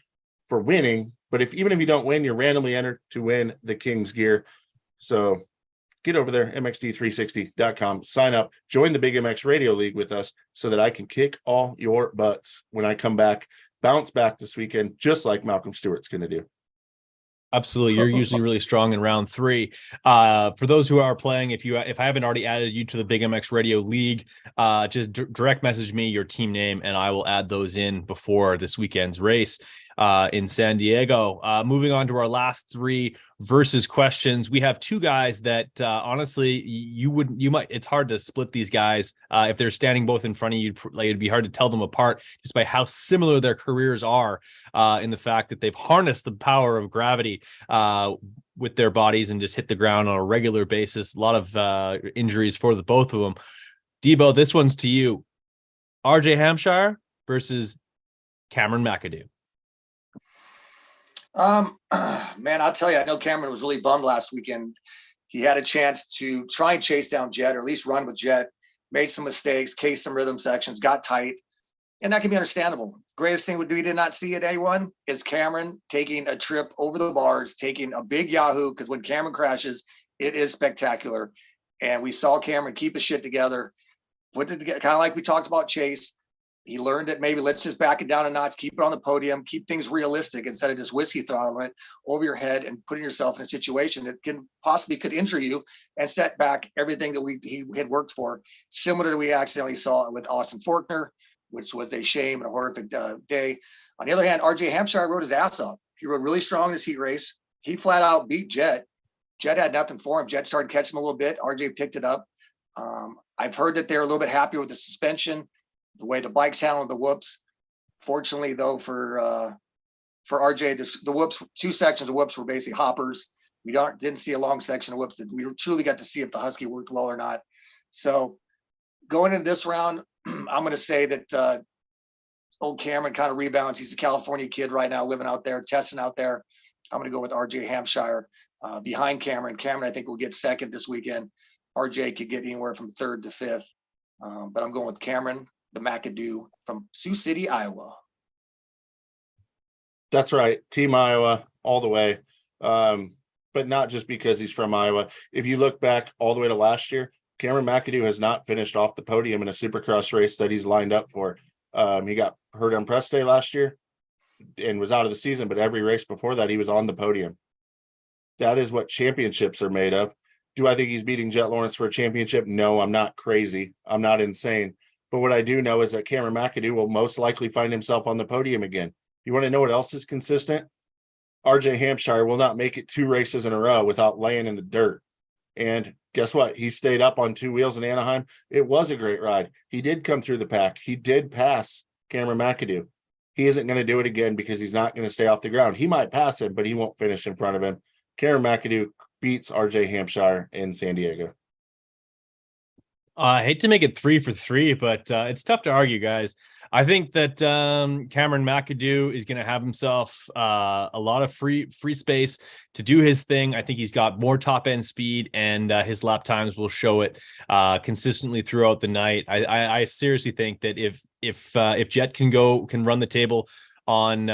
for winning. But even if you don't win, you're randomly entered to win the King's gear. So get over there, mxd360.com, sign up, join the BigMx radio league with us so that I can kick all your butts when I come back, bounce back this weekend, just like Malcolm Stewart's going to do. Absolutely. You're usually really strong in round 3. For those who are playing, if I haven't already added you to the BigMx Radio League, just direct message me your team name and I will add those in before this weekend's race in San Diego. Moving on to our last 3 versus questions. We have 2 guys that honestly it's hard to split these guys. If they're standing both in front of you, it'd be hard to tell them apart just by how similar their careers are in the fact that they've harnessed the power of gravity with their bodies and just hit the ground on a regular basis. A lot of injuries for the both of them. Debo, this one's to you. RJ Hampshire versus Cameron McAdoo. Man, I'll tell you, I know Cameron was really bummed last weekend. He had a chance to try and chase down Jet, or at least run with Jet, made some mistakes, cased some rhythm sections, got tight, and that can be understandable. Greatest thing we did not see at A1 is Cameron taking a trip over the bars, taking a big Yahoo, because when Cameron crashes, it is spectacular. And we saw Cameron keep his shit together, put it together, kind of like we talked about Chase. He learned that maybe let's just back it down a notch, keep it on the podium, keep things realistic instead of just whiskey throttling it over your head and putting yourself in a situation that could injure you and set back everything that he had worked for. Similar to we accidentally saw with Austin Faulkner, which was a shame and a horrific day. On the other hand, RJ Hampshire rode his ass off. He rode really strong in his heat race. He flat out beat Jet. Jet had nothing for him. Jet started catching him a little bit. RJ picked it up. I've heard that they're a little bit happier with the suspension, the way the bike's handling the whoops. Fortunately, though, for RJ, the whoops, 2 sections of whoops were basically hoppers. We didn't see a long section of whoops that we truly got to see if the Husky worked well or not. So going into this round, I'm going to say that old Cameron kind of rebounds. He's a California kid right now, living out there, testing out there. I'm going to go with RJ Hampshire behind Cameron. Cameron, I think, will get second this weekend. RJ could get anywhere from 3rd to 5th. But I'm going with Cameron, the McAdoo from Sioux City, Iowa. That's right. Team Iowa all the way. But not just because he's from Iowa. If you look back all the way to last year, Cameron McAdoo has not finished off the podium in a Supercross race that he's lined up for. He got hurt on press day last year and was out of the season, but every race before that, he was on the podium. That is what championships are made of. Do I think he's beating Jet Lawrence for a championship? No, I'm not crazy. I'm not insane. But what I do know is that Cameron McAdoo will most likely find himself on the podium again. You want to know what else is consistent? RJ Hampshire will not make it 2 races in a row without laying in the dirt. And guess what? He stayed up on 2 wheels in Anaheim. It was a great ride. He did come through the pack. He did pass Cameron McAdoo. He isn't going to do it again because he's not going to stay off the ground. He might pass him, but he won't finish in front of him. Cameron McAdoo beats RJ Hampshire in San Diego. I hate to make it 3 for 3, but it's tough to argue, guys. I think that Cameron McAdoo is going to have himself a lot of free space to do his thing. I think he's got more top end speed, and his lap times will show it consistently throughout the night. I seriously think that if Jet can run the table on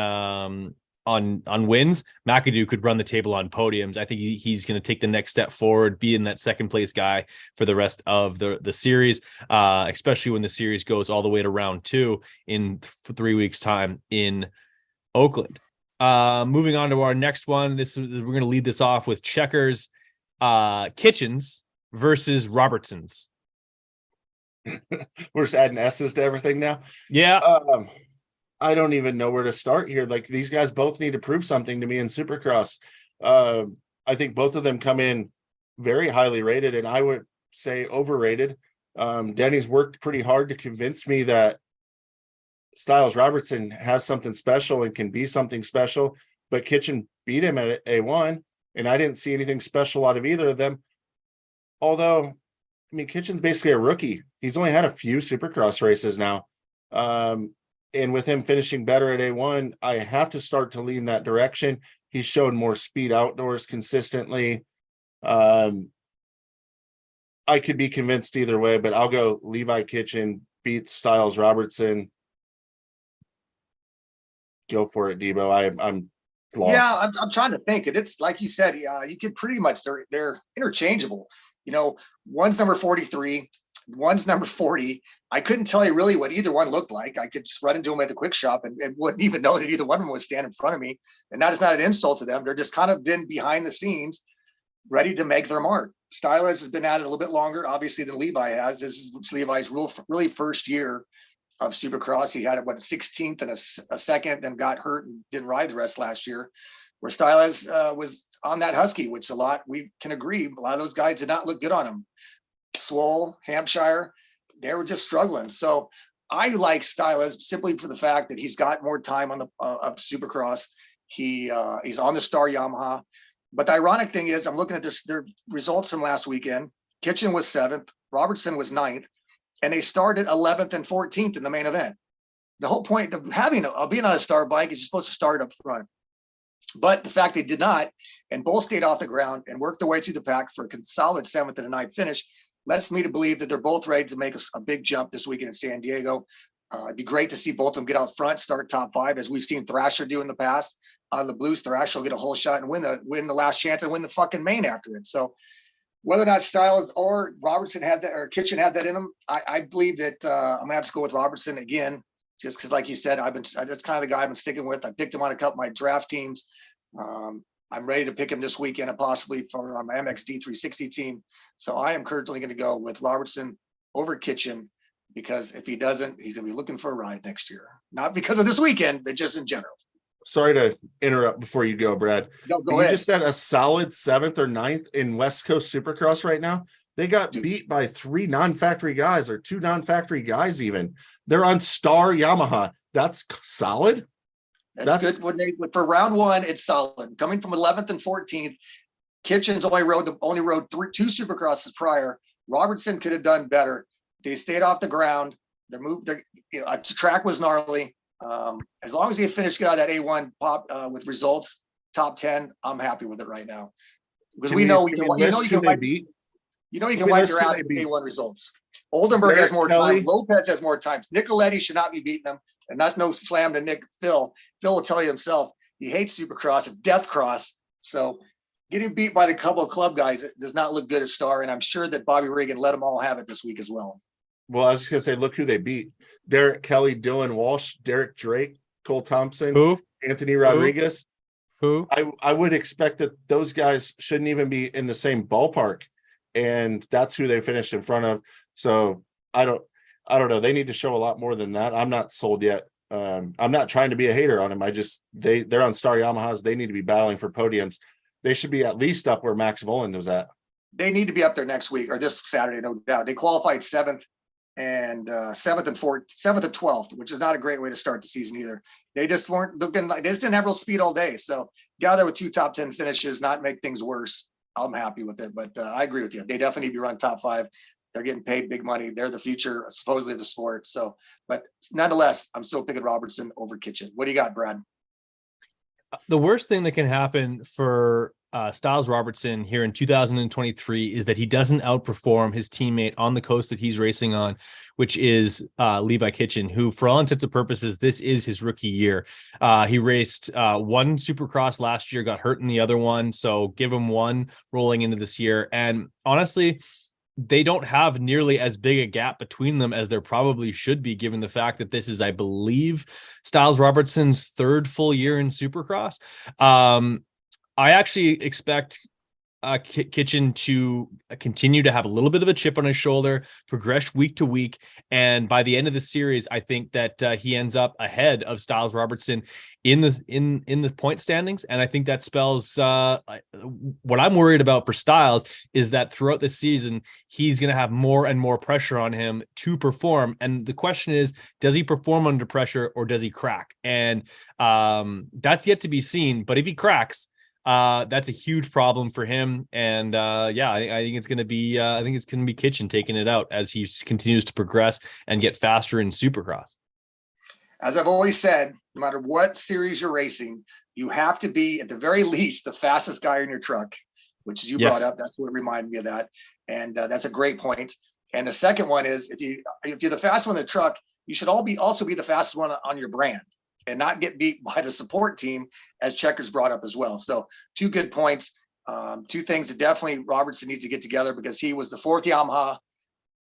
wins, McAdoo could run the table on podiums. I think he's going to take the next step forward, be in that second place guy for the rest of the series, especially when the series goes all the way to round 2 in 3 weeks time in Oakland. Moving on to our next one. We're going to lead this off with checkers, Kitchens versus Robertsons. We're just adding S's to everything now. Yeah. I don't even know where to start here. Like, these guys both need to prove something to me in Supercross. I think both of them come in very highly rated, and I would say overrated. Denny's worked pretty hard to convince me that Styles Robertson has something special and can be something special, but Kitchen beat him at A1, and I didn't see anything special out of either of them. Although, I mean, Kitchen's basically a rookie. He's only had a few Supercross races now. And with him finishing better at A1, I have to start to lean that direction. He's shown more speed outdoors consistently. I could be convinced either way, but I'll go Levi Kitchen beats Styles Robertson. Go for it, Debo. I'm lost. Yeah, I'm trying to think. It's like you said, you could pretty much, they're interchangeable. You know, one's number 43, one's number 40. I couldn't tell you really what either one looked like. I could just run into them at the quick shop and wouldn't even know that either one of them would stand in front of me. And that is not an insult to them. They're just kind of been behind the scenes, ready to make their mark. Stylus has been at it a little bit longer, obviously, than Levi has. This is Levi's really first year of Supercross. He had 16th and a second, and got hurt and didn't ride the rest last year. Where Stylus was on that Husky, which a lot we can agree, a lot of those guys did not look good on him. Swole, Hampshire, they were just struggling. So I like Stylus simply for the fact that he's got more time on the of Supercross. He's on the Star Yamaha. But the ironic thing is, I'm looking at their results from last weekend. Kitchen was 7th, Robertson was 9th, and they started 11th and 14th in the main event. The whole point of being on a Star bike is you're supposed to start up front. But the fact they did not, and both stayed off the ground and worked their way through the pack for a solid 7th and a 9th finish, lets me to believe that they're both ready to make a big jump this weekend in San Diego. It'd be great to see both of them get out front, start top 5, as we've seen Thrasher do in the past. On the Blues, Thrasher will get a whole shot and win the last chance and win the fucking main after it. So whether or not Styles or Robertson has that, or Kitchen has that in him, I believe that I'm gonna have to go with Robertson again, just because, like you said, that's kind of the guy I've been sticking with. I picked him on a couple of my draft teams. I'm ready to pick him this weekend and possibly for my MX D360 team. So I am currently going to go with Robertson over Kitchen, because if he doesn't, he's going to be looking for a ride next year. Not because of this weekend, but just in general. Sorry to interrupt before you go, Brad. Go you ahead. Just had a solid 7th or 9th in West Coast Supercross right now. They got beat by 3 non-factory guys, or 2 non-factory guys even. They're on Star Yamaha. That's solid. That's good. For round 1, it's solid. Coming from 11th and 14th, Kitchen's only rode 2 Supercrosses prior. Robertson could have done better. They stayed off the ground. The track was gnarly. As long as they finish out that A1 pop with results, top 10, I'm happy with it right now. Because you can wipe your ass with A1 results. Oldenburg has more time. Lopez has more time. Nicoletti should not be beating them. And that's no slam to Phil. Phil will tell you himself, he hates Supercross, it's death cross. So getting beat by the couple of club guys does not look good at Star. And I'm sure that Bobby Reagan let them all have it this week as well. Well, I was just going to say, look who they beat. Derek Kelly, Dylan Walsh, Derek Drake, Cole Thompson, Anthony Rodriguez. Who? I would expect that those guys shouldn't even be in the same ballpark. And that's who they finished in front of. So I don't know. They need to show a lot more than that. I'm not sold yet. I'm not trying to be a hater on them. They're on Star Yamahas. They need to be battling for podiums. They should be at least up where Max Voland was at. They need to be up there next week or this Saturday, no doubt. They qualified 7th and 7th and 12th, which is not a great way to start the season either. They just weren't looking like, they just didn't have real speed all day. So got there with 2 top 10 finishes, not make things worse. I'm happy with it, but I agree with you. They definitely need to run top 5. They're getting paid big money. They're the future, supposedly, of the sport. So, but nonetheless, I'm still picking Robertson over Kitchen. What do you got, Brad? The worst thing that can happen for Styles Robertson here in 2023 is that he doesn't outperform his teammate on the coast that he's racing on, which is Levi Kitchen, who, for all intents and purposes, this is his rookie year. He raced 1 Supercross last year, got hurt in the other one. So give him 1 rolling into this year. And honestly, they don't have nearly as big a gap between them as there probably should be, given the fact that this is, I believe, Styles Robertson's 3rd full year in Supercross. I actually expect Kitchen to continue to have a little bit of a chip on his shoulder, progress week to week, and by the end of the series, I think that he ends up ahead of Styles Robertson in the point standings. And I think that spells what I'm worried about for Styles is that throughout the season, he's going to have more and more pressure on him to perform. And the question is, does he perform under pressure or does he crack? And that's yet to be seen. But if he cracks, that's a huge problem for him. And I think it's going to be Kitchen taking it out as he continues to progress and get faster in Supercross. As I've always said, no matter what series you're racing, you have to be at the very least the fastest guy in your truck, which is brought up. That's what reminded me of that. And that's a great point. And the second one is if you're the fastest one in the truck, you should also be the fastest one on your brand and not get beat by the support team, as Checkers brought up as well. So 2 good points. 2 things that definitely Robertson needs to get together because he was the 4th Yamaha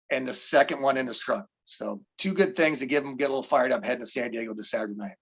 and the 2nd one in his truck. So 2 good things to get a little fired up heading to San Diego this Saturday night.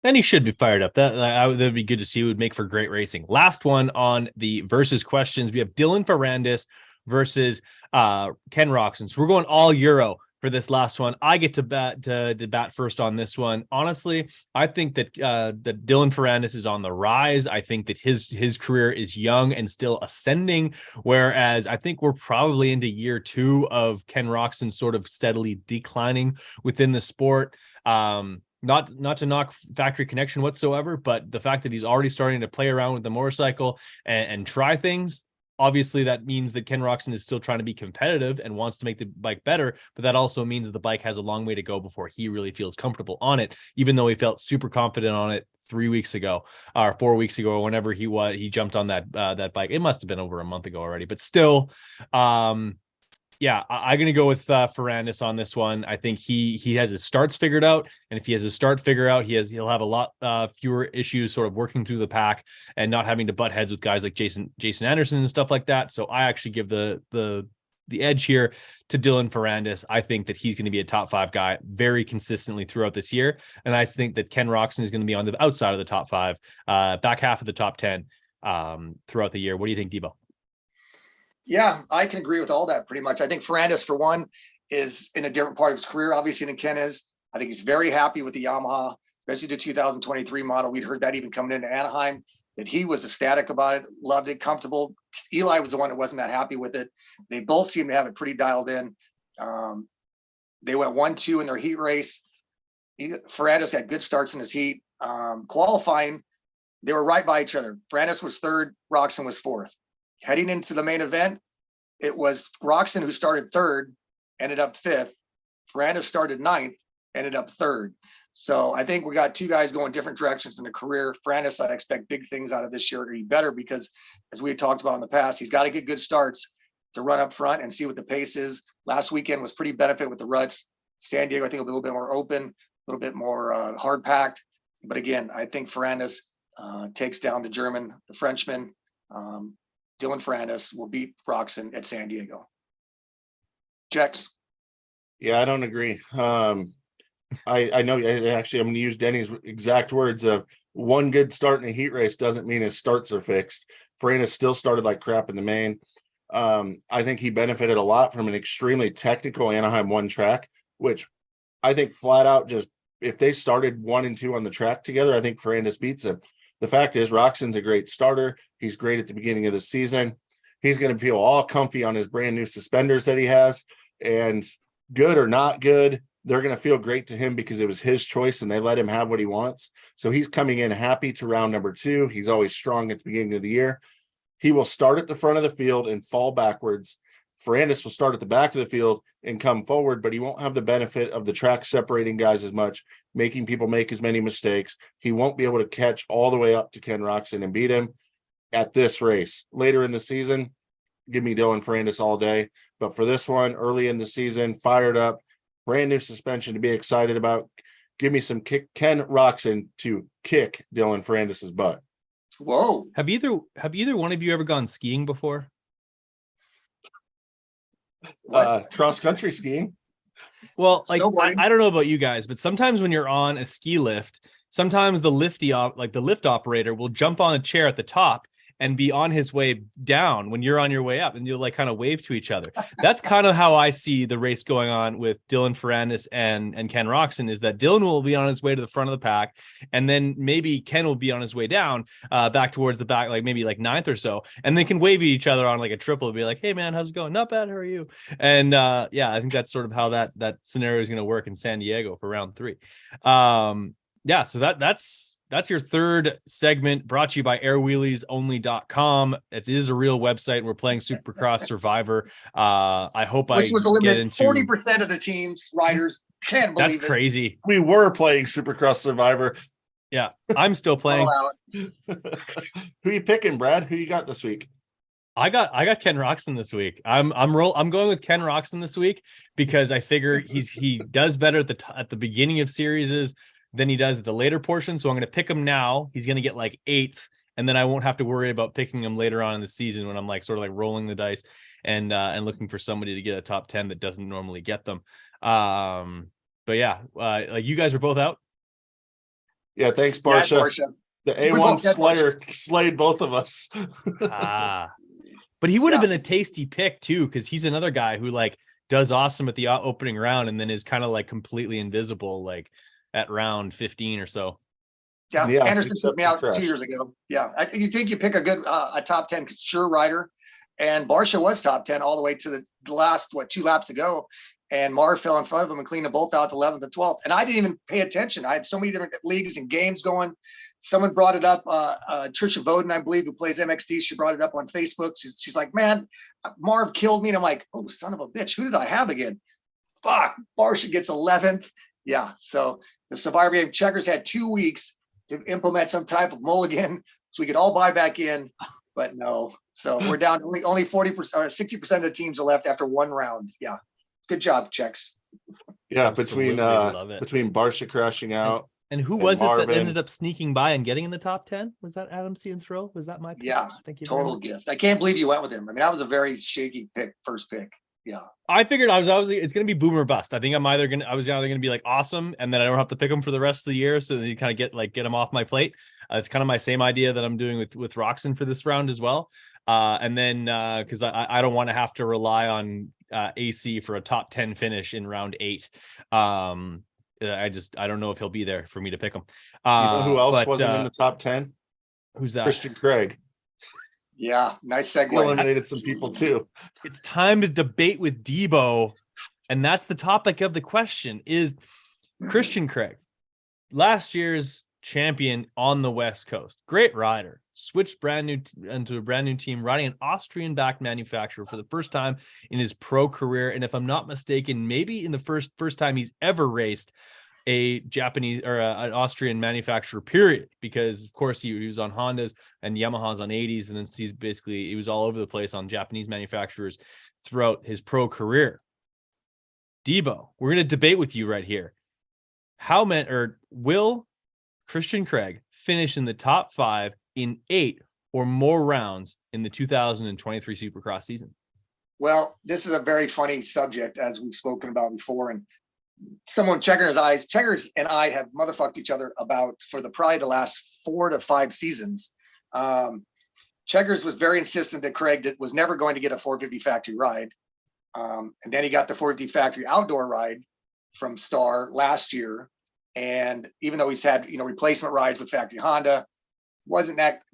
And he should be fired up. That'd be good to see. It would make for great racing. Last one on the versus questions. We have Dylan Ferrandis versus Ken Roczen. So we're going all Euro for this last one. I get to bat first on this one. Honestly, I think that that Dylan Ferrandis is on the rise. I think that his career is young and still ascending, whereas I think we're probably into year 2 of Ken Roczen sort of steadily declining within the sport. Not to knock Factory Connection whatsoever, but the fact that he's already starting to play around with the motorcycle and try things. Obviously, that means that Ken Roczen is still trying to be competitive and wants to make the bike better, but that also means that the bike has a long way to go before he really feels comfortable on it, even though he felt super confident on it 3 weeks ago or 4 weeks ago, or whenever he jumped on that bike. It must have been over a month ago already, but still, I'm going to go with Ferrandis on this one. I think he has his starts figured out, and if he has his start figured out, he'll have a lot fewer issues sort of working through the pack and not having to butt heads with guys like Jason Anderson and stuff like that. So I actually give the edge here to Dylan Ferrandis. I think that he's going to be a top 5 guy very consistently throughout this year, and I think that Ken Roczen is going to be on the outside of the top 5, back half of the top 10 throughout the year. What do you think, Debo? Yeah, I can agree with all that pretty much. I think Ferrandis, for one, is in a different part of his career, obviously, than Ken is. I think he's very happy with the Yamaha, especially the 2023 model. We'd heard that even coming into Anaheim, that he was ecstatic about it, loved it, comfortable. Eli was the one that wasn't that happy with it. They both seem to have it pretty dialed in. They went 1-2 in their heat race. Ferrandis got good starts in his heat. Qualifying, they were right by each other. Ferrandis was 3rd, Roczen was 4th. Heading into the main event, it was Roczen who started 3rd, ended up 5th. Ferrandis started 9th, ended up 3rd. So I think we got 2 guys going different directions in their career. Ferrandis, I expect big things out of this year to be better because, as we had talked about in the past, he's got to get good starts to run up front and see what the pace is. Last weekend was pretty benefit with the ruts. San Diego, I think, will be a little bit more open, a little bit more hard packed. But again, I think Ferrandis takes down the Frenchman. Dylan Ferrandis will beat Roczen at San Diego. Checks. Yeah, I don't agree. I know actually I'm going to use Denny's exact words of one good start in a heat race doesn't mean his starts are fixed. Ferrandis still started like crap in the main. I think he benefited a lot from an extremely technical Anaheim 1 track, which I think flat out just if they started 1 and 2 on the track together, I think Ferrandis beats him. The fact is, Roczen's a great starter. He's great at the beginning of the season. He's going to feel all comfy on his brand new suspenders that he has. And good or not good, they're going to feel great to him because it was his choice and they let him have what he wants. So he's coming in happy to round number 2. He's always strong at the beginning of the year. He will start at the front of the field and fall backwards. Ferrandis will start at the back of the field and come forward, but he won't have the benefit of the track separating guys as much, making people make as many mistakes. He won't be able to catch all the way up to Ken Roczen and beat him at this race. Later in the season, give me Dylan Ferrandis all day. But for this one, early in the season, fired up, brand new suspension to be excited about. Give me some Ken Roczen to kick Dylan Ferrandis's butt. Whoa. Have either one of you ever gone skiing before? Cross country skiing. Well, like I don't know about you guys, but sometimes when you're on a ski lift, sometimes the lift operator will jump on a chair at the top and be on his way down when you're on your way up, and you'll like kind of wave to each other. That's kind of how I see the race going on with Dylan Ferrandis and Ken Roczen, is that Dylan will be on his way to the front of the pack, and then maybe Ken will be on his way down back towards the back, like maybe like ninth or so, and they can wave at each other on like a triple and be like, hey man, how's it going? Not bad, how are you? And yeah, I think that's sort of how that scenario is going to work in San Diego for round 3. Yeah, so that's your third segment, brought to you by airwheeliesonly.com. It is a real website. We're playing Supercross Survivor. I hope Which was a limit. 40% of the team's riders can't believe it. That's crazy. We were playing Supercross Survivor. Yeah, I'm still playing. Who you picking, Brad? Who you got this week? I got Ken Roczen this week. I'm going with Ken Roczen this week because I figure he does better at the beginning of series than he does at the later portion. So I'm going to pick him now. He's going to get like 8th, and then I won't have to worry about picking him later on in the season when I'm like sort of like rolling the dice and looking for somebody to get a top 10 that doesn't normally get them. But yeah, like you guys are both out. Yeah, thanks, Barsha. Yeah, Barsha. The A1 Slayer slayed both of us. But he would have been a tasty pick too, because he's another guy who like does awesome at the opening round and then is kind of like completely invisible like at round 15 or so. Yeah, Anderson took me out 2 years ago. Yeah, you think you pick a good a top 10 sure rider, and Barsha was top 10 all the way to the last 2 laps ago, and Marv fell in front of him and cleaned them both out to 11th and 12th. And I didn't even pay attention. I had so many different leagues and games going. Someone brought it up. Trisha Voden, I believe, who plays MXD, she brought it up on Facebook. She's like, man, Marv killed me. And I'm like, oh, son of a bitch, who did I have again? Fuck, Barsha gets 11th. Yeah, so the Survivor game, Checkers had 2 weeks to implement some type of mulligan so we could all buy back in, but no. So we're down to only 40% or 60% of the teams are left after 1 round. Yeah, good job, Checks. Yeah, between Barsha crashing out. And who was it that ended up sneaking by and getting in the top 10? Was that Adam Cianfro? Was that my pick? Yeah, total gift. I can't believe you went with him. I mean, that was a very shaky first pick. Yeah, I figured it's going to be boom or bust. I think I was either going to be like awesome, and then I don't have to pick him for the rest of the year, so that you kind of get him off my plate. It's kind of my same idea that I'm doing with Roczen for this round as well. And then because I don't want to have to rely on AC for a top 10 finish in round 8. I don't know if he'll be there for me to pick him. You know who else wasn't in the top 10? Who's that? Christian Craig. Yeah, nice segue. He eliminated some people too. It's time to debate with Debo, and that's the topic of the question: is Christian Craig, last year's champion on the West Coast, great rider, switched into a brand new team, riding an Austrian-backed manufacturer for the first time in his pro career, and if I'm not mistaken, maybe in the first time he's ever raced a Japanese or an Austrian manufacturer, period, because of course he was on Hondas and Yamahas on 80s, and then he was all over the place on Japanese manufacturers throughout his pro career. Debo, we're going to debate with you right here. Will Christian Craig finish in the top 5 in 8 or more rounds in the 2023 Supercross season? Well, this is a very funny subject, as we've spoken about before, and someone Checkers and I have motherfucked each other about for probably the last 4 to 5 seasons. Checkers was very insistent that Craig was never going to get a 450 factory ride. And then he got the 450 factory outdoor ride from Star last year. And even though he's had, replacement rides with factory Honda,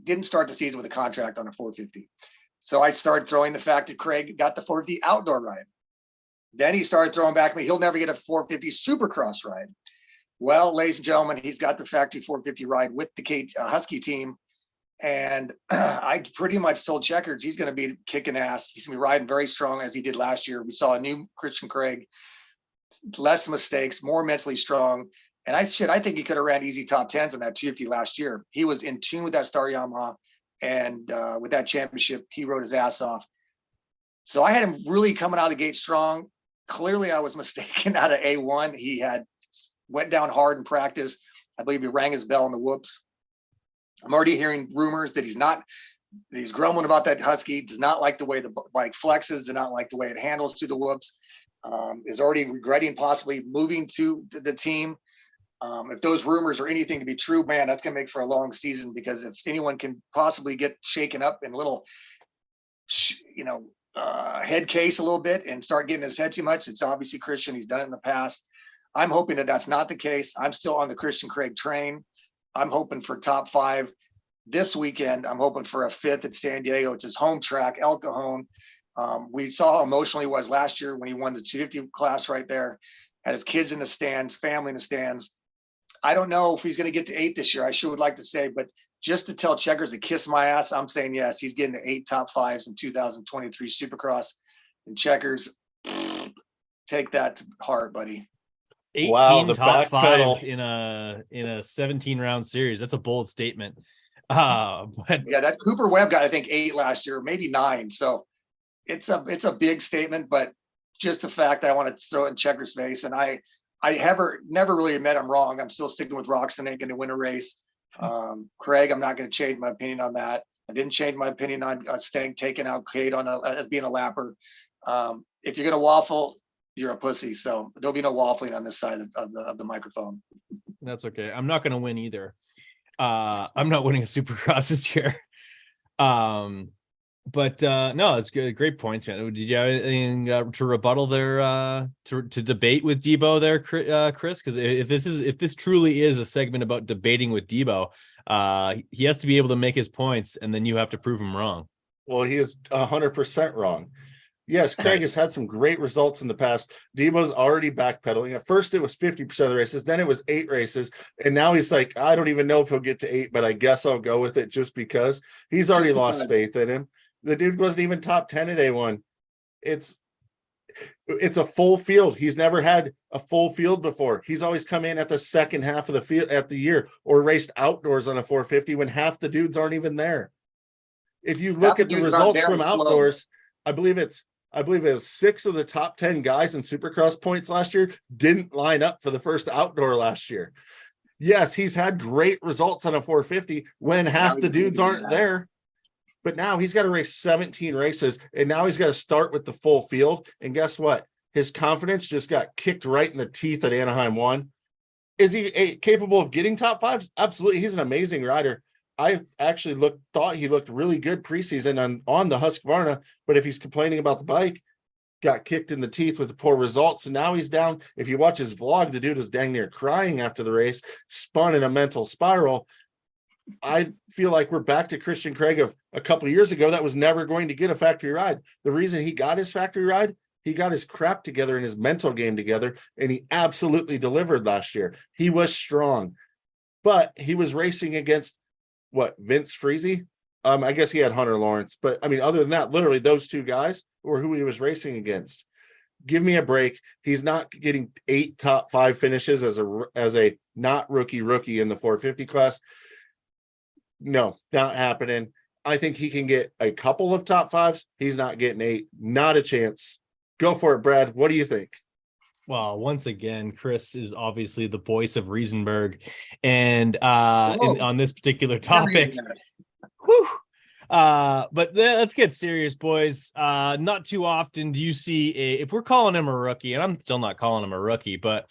didn't start the season with a contract on a 450. So I started throwing the fact that Craig got the 450 outdoor ride. Then he started throwing back at me, he'll never get a 450 Supercross ride. Well, ladies and gentlemen, he's got the factory 450 ride with the Husky team. And I pretty much told Checkers he's going to be kicking ass. He's going to be riding very strong as he did last year. We saw a new Christian Craig, less mistakes, more mentally strong. And I think he could have ran easy top 10s on that 250 last year. He was in tune with that Star Yamaha, and with that championship, he rode his ass off. So I had him really coming out of the gate strong. Clearly, I was mistaken out of A1. He went down hard in practice. I believe he rang his bell in the whoops. I'm already hearing rumors that he's grumbling about that Husky, does not like the way the bike flexes, does not like the way it handles through the whoops, is already regretting possibly moving to the team. If those rumors are anything to be true, man, that's going to make for a long season, because if anyone can possibly get shaken up in a little, head case a little bit and start getting his head too much, it's obviously Christian. He's done it in the past. I'm hoping that that's not the case. I'm still on the Christian Craig train. I'm hoping for top 5 this weekend. I'm hoping for a 5th at San Diego. It's his home track, El Cajon. We saw how emotional he was last year when he won the 250 class right there, had his kids in the stands, family in the stands. I don't know if he's going to get to 8 this year. I sure would like to say, but just to tell Checkers to kiss my ass, I'm saying yes, he's getting to 8 top 5s in 2023 Supercross. And Checkers, take that to heart, buddy. 18 Wow, the top back pedal. 5s in a 17 round series. That's a bold statement. But yeah, that Cooper Webb got, I think, 8 last year, maybe 9. So it's a big statement, but just the fact that I want to throw it in Checkers' face. And I never really admit I'm wrong. I'm still sticking with Roxon ain't going to win a race. Craig, I'm not going to change my opinion on that. I didn't change my opinion on Stank taking out Cade as being a lapper. If you're going to waffle, you're a pussy. So there'll be no waffling on this side of the microphone. That's okay. I'm not going to win either. I'm not winning a Supercross this year. But no, it's good. Great points, man. Did you have anything to rebuttal there, to debate with Debo there, Chris? Because if this truly is a segment about debating with Debo, he has to be able to make his points, and then you have to prove him wrong. Well, he is 100% wrong. Yes, Craig has had some great results in the past. Debo's already backpedaling. At first, it was 50% of the races. Then it was 8 races. And now he's like, I don't even know if he'll get to 8, but I guess I'll go with it just because. He's already lost faith in him. The dude wasn't even top 10 at A1. It's a full field. He's never had a full field before. He's always come in at the second half of the field at the year, or raced outdoors on a 450 when half the dudes aren't even there. If you look at the results from outdoors, I believe it was 6 of the top 10 guys in Supercross points last year didn't line up for the first outdoor last year. Yes, he's had great results on a 450 when half the dudes aren't there. But now he's got to race 17 races, and now he's got to start with the full field. And guess what? His confidence just got kicked right in the teeth at Anaheim 1. Is he capable of getting top 5s? Absolutely. He's an amazing rider. I actually thought he looked really good preseason on the Husqvarna, but if he's complaining about the bike, got kicked in the teeth with the poor results, and now he's down. If you watch his vlog, the dude was dang near crying after the race, spun in a mental spiral. I feel like we're back to Christian Craig of a couple of years ago that was never going to get a factory ride. The reason he got his factory ride, he got his crap together and his mental game together, and he absolutely delivered last year. He was strong, but he was racing against Vince Freezy? I guess he had Hunter Lawrence, but I mean, other than that, literally those 2 guys were who he was racing against. Give me a break. He's not getting 8 top 5 finishes as a not rookie in the 450 class. No, not happening. I think he can get a couple of top 5s. He's not getting 8. Not a chance. Go for it, Brad. What do you think? Well, once again, Chris is obviously the voice of Riesenberg, and on this particular topic. But let's get serious, boys. Not too often do you see if we're calling him a rookie, and I'm still not calling him a rookie, but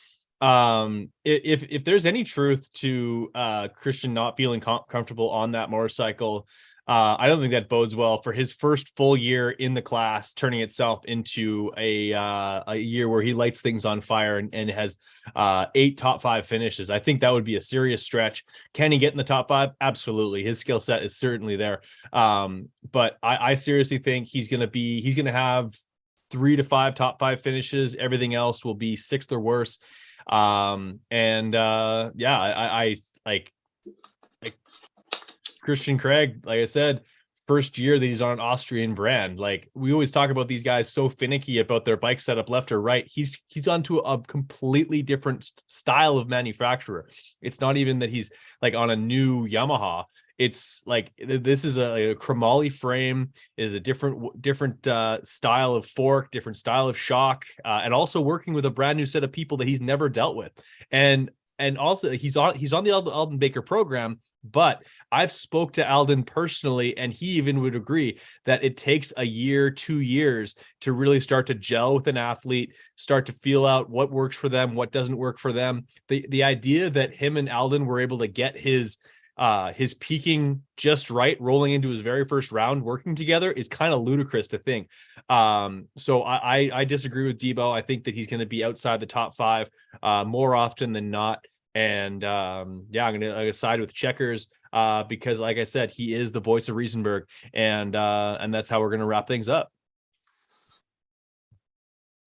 if there's any truth to Christian not feeling comfortable on that motorcycle, I don't think that bodes well for his first full year in the class, turning itself into a year where he lights things on fire and has 8 top 5 finishes. I think that would be a serious stretch. Can he get in the top 5? Absolutely. His skill set is certainly there. But I seriously think he's going to have 3 to 5 top 5 finishes. Everything else will be 6th or worse. I like Christian Craig, like I said, first year that he's on an Austrian brand. Like, we always talk about these guys so finicky about their bike setup left or right. He's onto a completely different style of manufacturer. It's not even that he's like on a new Yamaha. It's like this is a chromoly frame, is a different style of fork, different style of shock, and also working with a brand new set of people that he's never dealt with. And also he's on the Alden Baker program, But I've spoke to Alden personally, and he even would agree that it takes a year, 2 years to really start to gel with an athlete, start to feel out what works for them, what doesn't work for them. The idea that him and Alden were able to get his peaking just right, rolling into his very first round, working together, is kind of ludicrous to think. So I disagree with Debo. I think that he's going to be outside the top 5 more often than not. And I'm gonna side with Checkers because, like I said, he is the voice of Riesenberg, and that's how we're gonna wrap things up.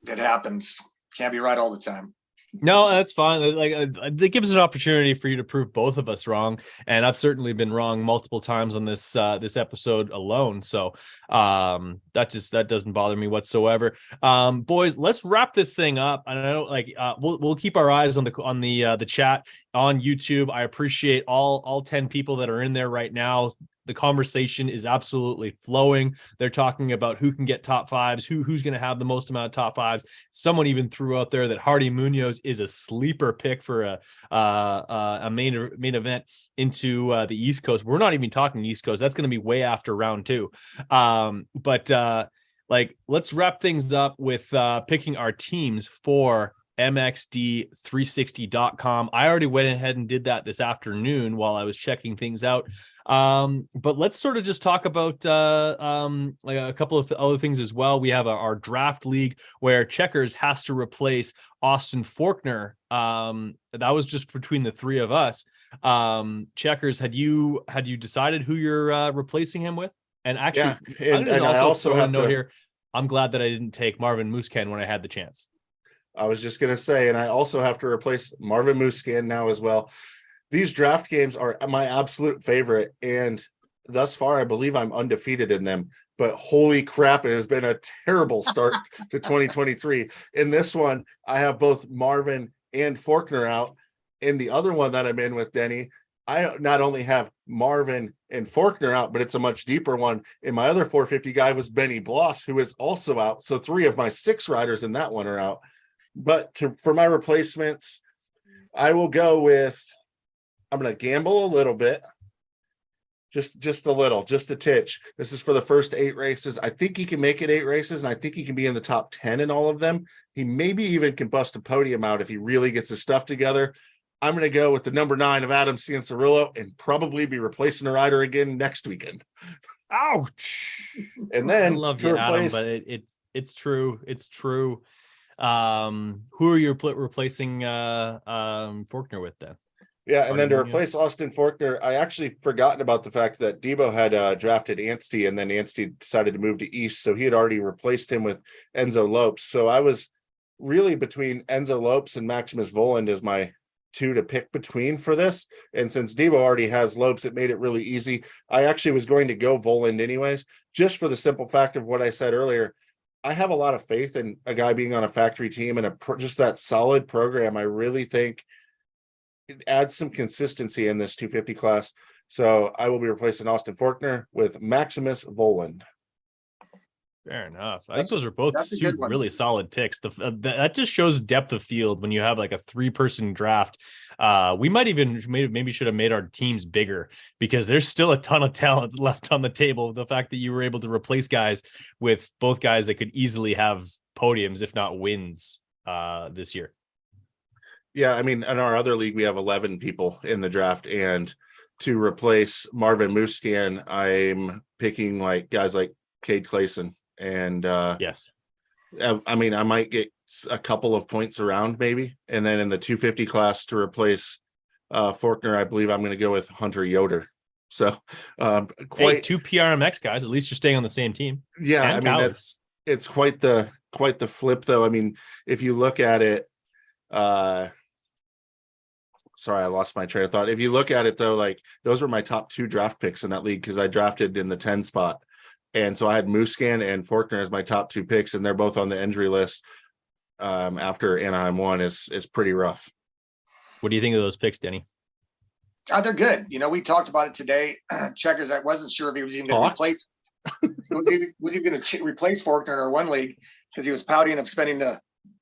It happens. Can't be right all the time. No, that's fine. Like, it gives an opportunity for you to prove both of us wrong, and I've certainly been wrong multiple times on this episode alone. So that doesn't bother me whatsoever. Boys, let's wrap this thing up. I know, like, we'll keep our eyes on the chat on YouTube. I appreciate all 10 people that are in there right now. The conversation is absolutely flowing. They're talking about who can get top 5s, who's going to have the most amount of top 5s. Someone even threw out there that Hardy Munoz is a sleeper pick for a main event into the East Coast. We're not even talking East Coast. That's going to be way after round 2. Let's wrap things up with picking our teams for mxd360.com. I already went ahead and did that this afternoon while I was checking things out. But let's sort of just talk about like a couple of other things as well. We have our draft league where Checkers has to replace Austin Faulkner. That was just between the 3 of us. Checkers, had you decided who you're replacing him with? And actually, yeah, and I also have to here. I'm glad that I didn't take Marvin Musquin when I had the chance. I was just going to say, and I also have to replace Marvin Musquin now as well. These draft games are my absolute favorite, and thus far, I believe I'm undefeated in them. But holy crap, it has been a terrible start to 2023. In this one, I have both Marvin and Faulkner out. In the other one that I'm in with Denny, I not only have Marvin and Faulkner out, but it's a much deeper one. And my other 450 guy was Benny Bloss, who is also out. So 3 of my 6 riders in that one are out. But for my replacements, I will go with, I'm going to gamble a little bit, just a little, just a titch. This is for the first 8 races. I think he can make it 8 races, and I think he can be in the top 10 in all of them. He maybe even can bust a podium out if he really gets his stuff together. I'm going to go with the number 9 of Adam Cianciarulo and probably be replacing a rider again next weekend. Ouch! And then I love you, Adam, but it's true. It's true. Who are you replacing Faulkner with then? Yeah, and then to replace Austin Faulkner, I actually forgotten about the fact that Debo had drafted Anstey, and then Anstey decided to move to East, so he had already replaced him with Enzo Lopes. So I was really between Enzo Lopes and Maximus Voland as my 2 to pick between for this. And since Debo already has Lopes, it made it really easy. I actually was going to go Voland anyways, just for the simple fact of what I said earlier. I have a lot of faith in a guy being on a factory team and just that solid program. I really think it adds some consistency in this 250 class. So I will be replacing Austin Faulkner with Maximus Voland. Fair enough. I think those are both really solid picks. That just shows depth of field when you have like a 3-person draft. We might even maybe should have made our teams bigger because there's still a ton of talent left on the table. The fact that you were able to replace guys with both guys that could easily have podiums, if not wins, this year. Yeah, I mean, in our other league, we have 11 people in the draft, and to replace Marvin Musquin, I'm picking like guys like Cade Clayson. And yes, I mean, I might get a couple of points around maybe. And then in the 250 class to replace Faulkner, I believe I'm going to go with Hunter Yoder. So quite 2 PRMX guys. At least you're staying on the same team. Yeah, I mean, it's quite the flip though. I mean, if you look at it, sorry, I lost my train of thought. If you look at it though, like those were my top 2 draft picks in that league because I drafted in the 10 spot. And so I had Musquin and Faulkner as my top 2 picks, and they're both on the injury list after Anaheim won. Is pretty rough. What do you think of those picks, Denny? They're good. You know, we talked about it today. Checkers, I wasn't sure if he was even going to replace. was he going to replace Faulkner in our one league because he was pouting of spending the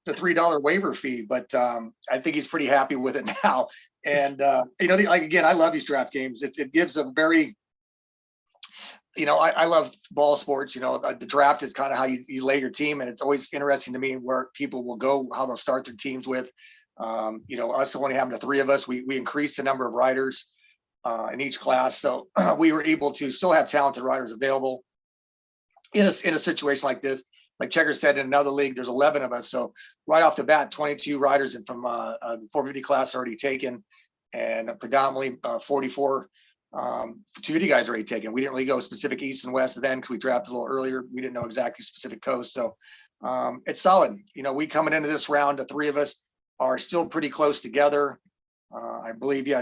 $3 waiver fee? But I think he's pretty happy with it now. And again, I love these draft games. It gives a very, I love ball sports. The draft is kind of how you lay your team, and it's always interesting to me where people will go, how they'll start their teams with. Us only having the three of us, we increased the number of riders in each class, so we were able to still have talented riders available in a situation like this. Like Checker said, in another league, there's 11 of us, so right off the bat, 22 riders and from the 450 class already taken, and predominantly 44 250 guys already taken. We didn't really go specific east and west then because we drafted a little earlier. We didn't know exactly specific coast, so it's solid. We coming into this round, the three of us are still pretty close together. I believe,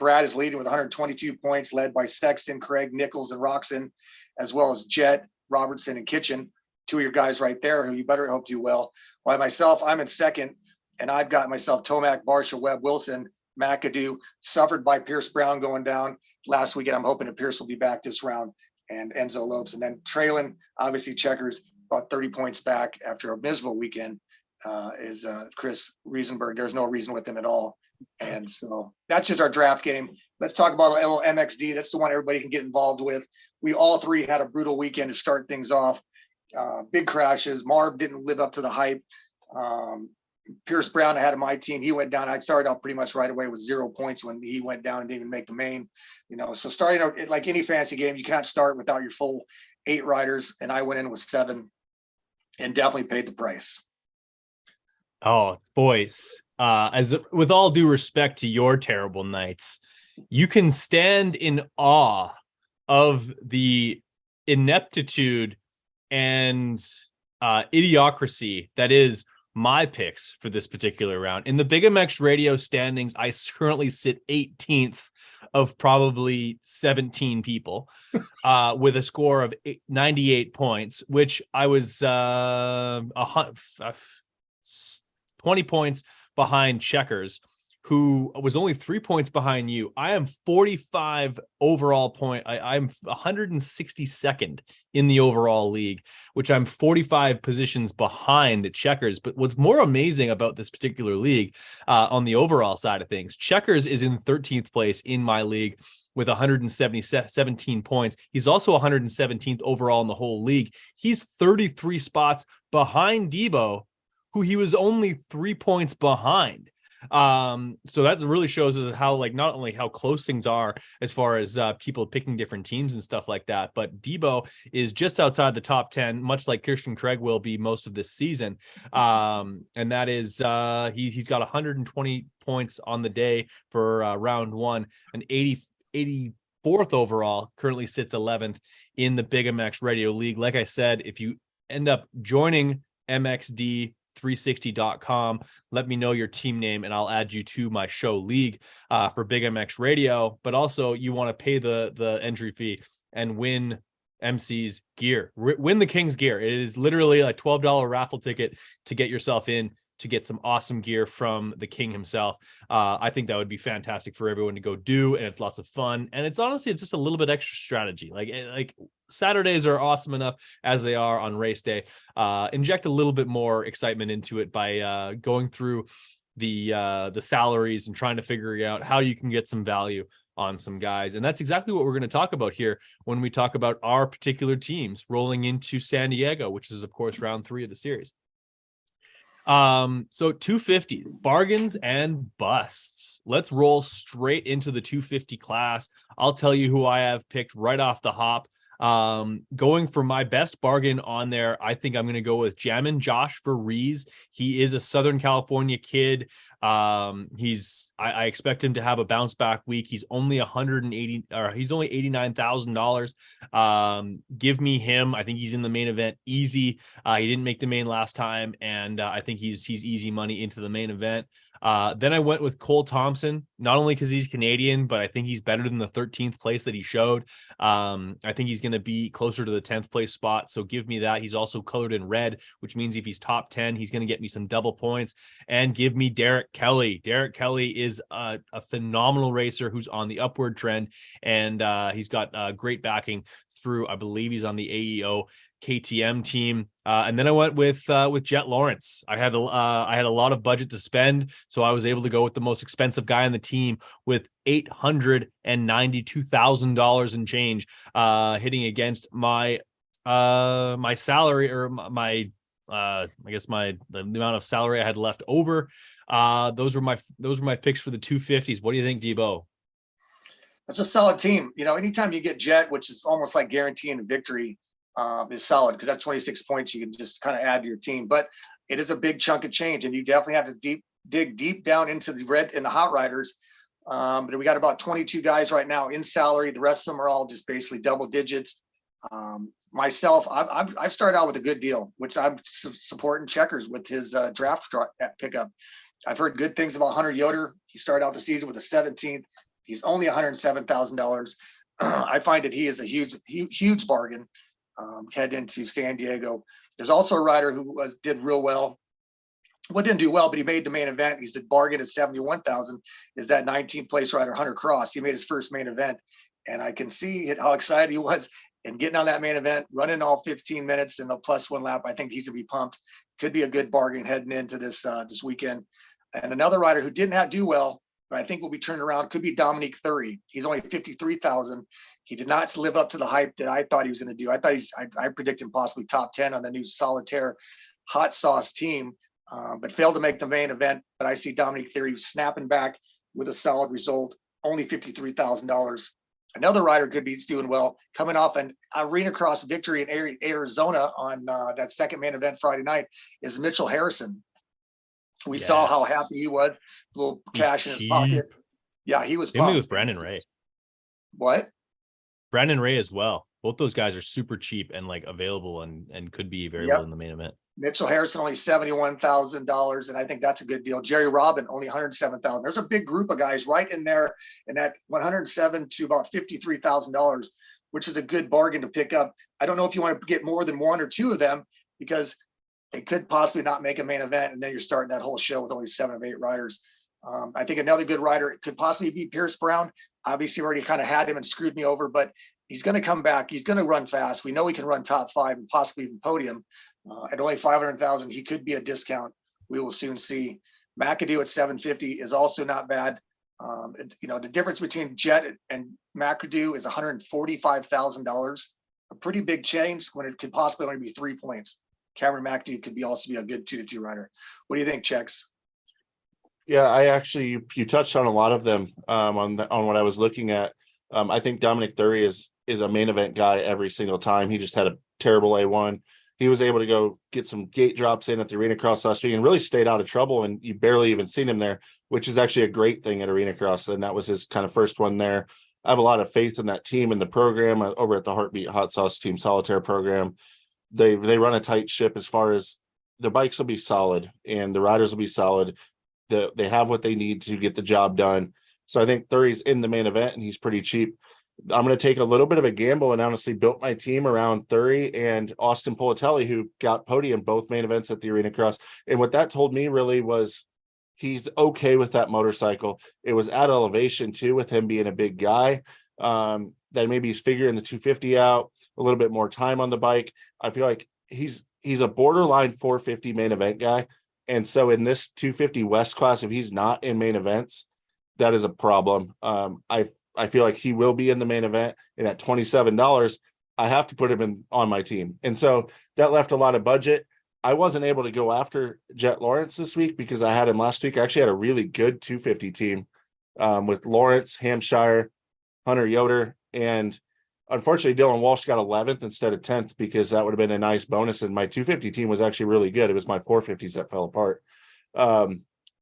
Brad is leading with 122 points, led by Sexton, Craig, Nichols, and Roxon, as well as Jet, Robertson, and Kitchen. Two of your guys right there who you better hope do well. While myself, I'm in second, and I've got myself Tomac, Barsha, Webb, Wilson, McAdoo, suffered by Pierce Brown going down last weekend. I'm hoping that Pierce will be back this round, and Enzo Lopes. And then trailing, obviously, Checkers, about 30 points back after a miserable weekend, is Chris Riesenberg. There's no reason with him at all. And so that's just our draft game. Let's talk about a little MXD. That's the one everybody can get involved with. We all three had a brutal weekend to start things off. Big crashes. Marv didn't live up to the hype. Pierce Brown, I had on my team. He went down. I started out pretty much right away with 0 points when he went down and didn't even make the main. So starting out, like any fantasy game, you can't start without your full 8 riders. And I went in with 7 and definitely paid the price. Oh, boys, as with all due respect to your terrible nights, you can stand in awe of the ineptitude and idiocracy that is my picks for this particular round. In the BigMx radio standings, I currently sit 18th of probably 17 people with a score of 98 points, which I was 20 points behind Checkers, who was only 3 points behind you. I am 45 overall point. I'm 162nd in the overall league, which I'm 45 positions behind Checkers. But what's more amazing about this particular league on the overall side of things, Checkers is in 13th place in my league with 117 points. He's also 117th overall in the whole league. He's 33 spots behind Debo, who he was only 3 points behind. So that really shows us how, like, not only how close things are as far as people picking different teams and stuff like that, but Debo is just outside the top 10, much like Christian Craig will be most of this season. And that is he's got 120 points on the day for round 1, an 84th overall, currently sits 11th in the BigMx Radio League. Like I said, if you end up joining MXD360.com, let me know your team name and I'll add you to my show league for BigMx Radio. But also, you want to pay the entry fee and win MC's gear, win the King's gear. It is literally a $12 raffle ticket to get yourself in to get some awesome gear from the King himself. I think that would be fantastic for everyone to go do, and it's lots of fun, and it's honestly, it's just a little bit extra strategy. Like Saturdays are awesome enough as they are on race day. Inject a little bit more excitement into it by going through the salaries and trying to figure out how you can get some value on some guys. And that's exactly what we're going to talk about here when we talk about our particular teams rolling into San Diego, which is of course round 3 of the series. So 250 bargains and busts. Let's roll straight into the 250 class. I'll tell you who I have picked right off the hop. Going for my best bargain on there, I think I'm going to go with Jammin' Josh Verrees. He is a Southern California kid. I expect him to have a bounce back week. He's only $89,000. Give me him. I think he's in the main event easy. He didn't make the main last time, and I think he's easy money into the main event. Then I went with Cole Thompson, not only because he's Canadian, but I think he's better than the 13th place that he showed. I think he's going to be closer to the 10th place spot. So give me that. He's also colored in red, which means if he's top 10, he's going to get me some double points. And give me Derek Kelly. Derek Kelly is a phenomenal racer who's on the upward trend, and he's got great backing through, I believe he's on the AEO KTM team. And then I went with Jet Lawrence. I had a lot of budget to spend, so I was able to go with the most expensive guy on the team with $892,000 in change, hitting against my my salary, or my I guess the amount of salary I had left over. Those were my picks for the 250s. What do you think, Debo? That's a solid team. Anytime you get Jet, which is almost like guaranteeing a victory, is solid, because that's 26 points you can just kind of add to your team. But it is a big chunk of change, and you definitely have to dig deep down into the red and the hot riders. But we got about 22 guys right now in salary. The rest of them are all just basically double digits. Myself, I've started out with a good deal, which I'm supporting Checkers with his draft pickup. I've heard good things about Hunter Yoder. He started out the season with a 17th. He's only $107,000. I find that he is a huge bargain heading into San Diego. There's also a rider who did real well. Well, didn't do well, but he made the main event. He's a bargain at $71,000. Is that 19th place rider, Hunter Cross? He made his first main event, and I can see how excited he was and getting on that main event, running all 15 minutes in the +1 lap. I think he's gonna be pumped. Could be a good bargain heading into this weekend. And another rider who didn't do well, but I think will be turned around, could be Dominique Thury. He's only 53,000. He did not live up to the hype that I thought he was going to do. I predict him possibly top 10 on the new Solitaire hot sauce team, but failed to make the main event. But I see Dominique Thury snapping back with a solid result, only $53,000. Another rider could be doing well, coming off an arena cross victory in Arizona on that second main event Friday night, is Mitchell Harrison. We saw how happy he was, a little cash in his pocket. Yeah, he was pumped. Same with Brandon Ray. What? Brandon Ray as well. Both those guys are super cheap and like available and could be very well in the main event. Mitchell Harrison only $71,000, and I think that's a good deal. Jerry Robin only $107,000. There's a big group of guys right in there in that $107,000 to about $53,000, which is a good bargain to pick up. I don't know if you want to get more than one or two of them, because they could possibly not make a main event, and then you're starting that whole show with only 7 of 8 riders. I think another good rider could possibly be Pierce Brown. Obviously, already kind of had him and screwed me over, but he's going to come back. He's going to run fast. We know he can run top 5 and possibly even podium. At only $500,000, he could be a discount. We will soon see. McAdoo at $750 is also not bad. The difference between Jet and McAdoo is $145,000. A pretty big change when it could possibly only be 3 points. Cameron McAdoo could also be a good 2-2 rider. What do you think, Chex? Yeah, you touched on a lot of them on what I was looking at. I think Dominic Thury is a main event guy every single time. He just had a terrible A1. He was able to go get some gate drops in at the Arena Cross last week and really stayed out of trouble, and you barely even seen him there, which is actually a great thing at Arena Cross. And that was his kind of first one there. I have a lot of faith in that team and the program over at the Heartbeat Hot Sauce Team Solitaire program. They run a tight ship as far as the bikes will be solid and the riders will be solid. They have what they need to get the job done. So I think Thury's in the main event and he's pretty cheap. I'm going to take a little bit of a gamble and honestly built my team around Thury and Austin Politelli, who got podium both main events at the Arena Cross. And what that told me really was he's okay with that motorcycle. It was at elevation too, with him being a big guy. That maybe he's figuring the 250 out, a little bit more time on the bike. I feel like he's a borderline 450 main event guy. And so in this 250 West class, if he's not in main events, that is a problem. I feel like he will be in the main event, and at $27, I have to put him on my team. And so that left a lot of budget. I wasn't able to go after Jet Lawrence this week because I had him last week. I actually had a really good 250 team with Lawrence, Hampshire, Hunter Yoder, and unfortunately Dylan Walsh got 11th instead of 10th because that would have been a nice bonus. And my 250 team was actually really good. It was my 450s that fell apart.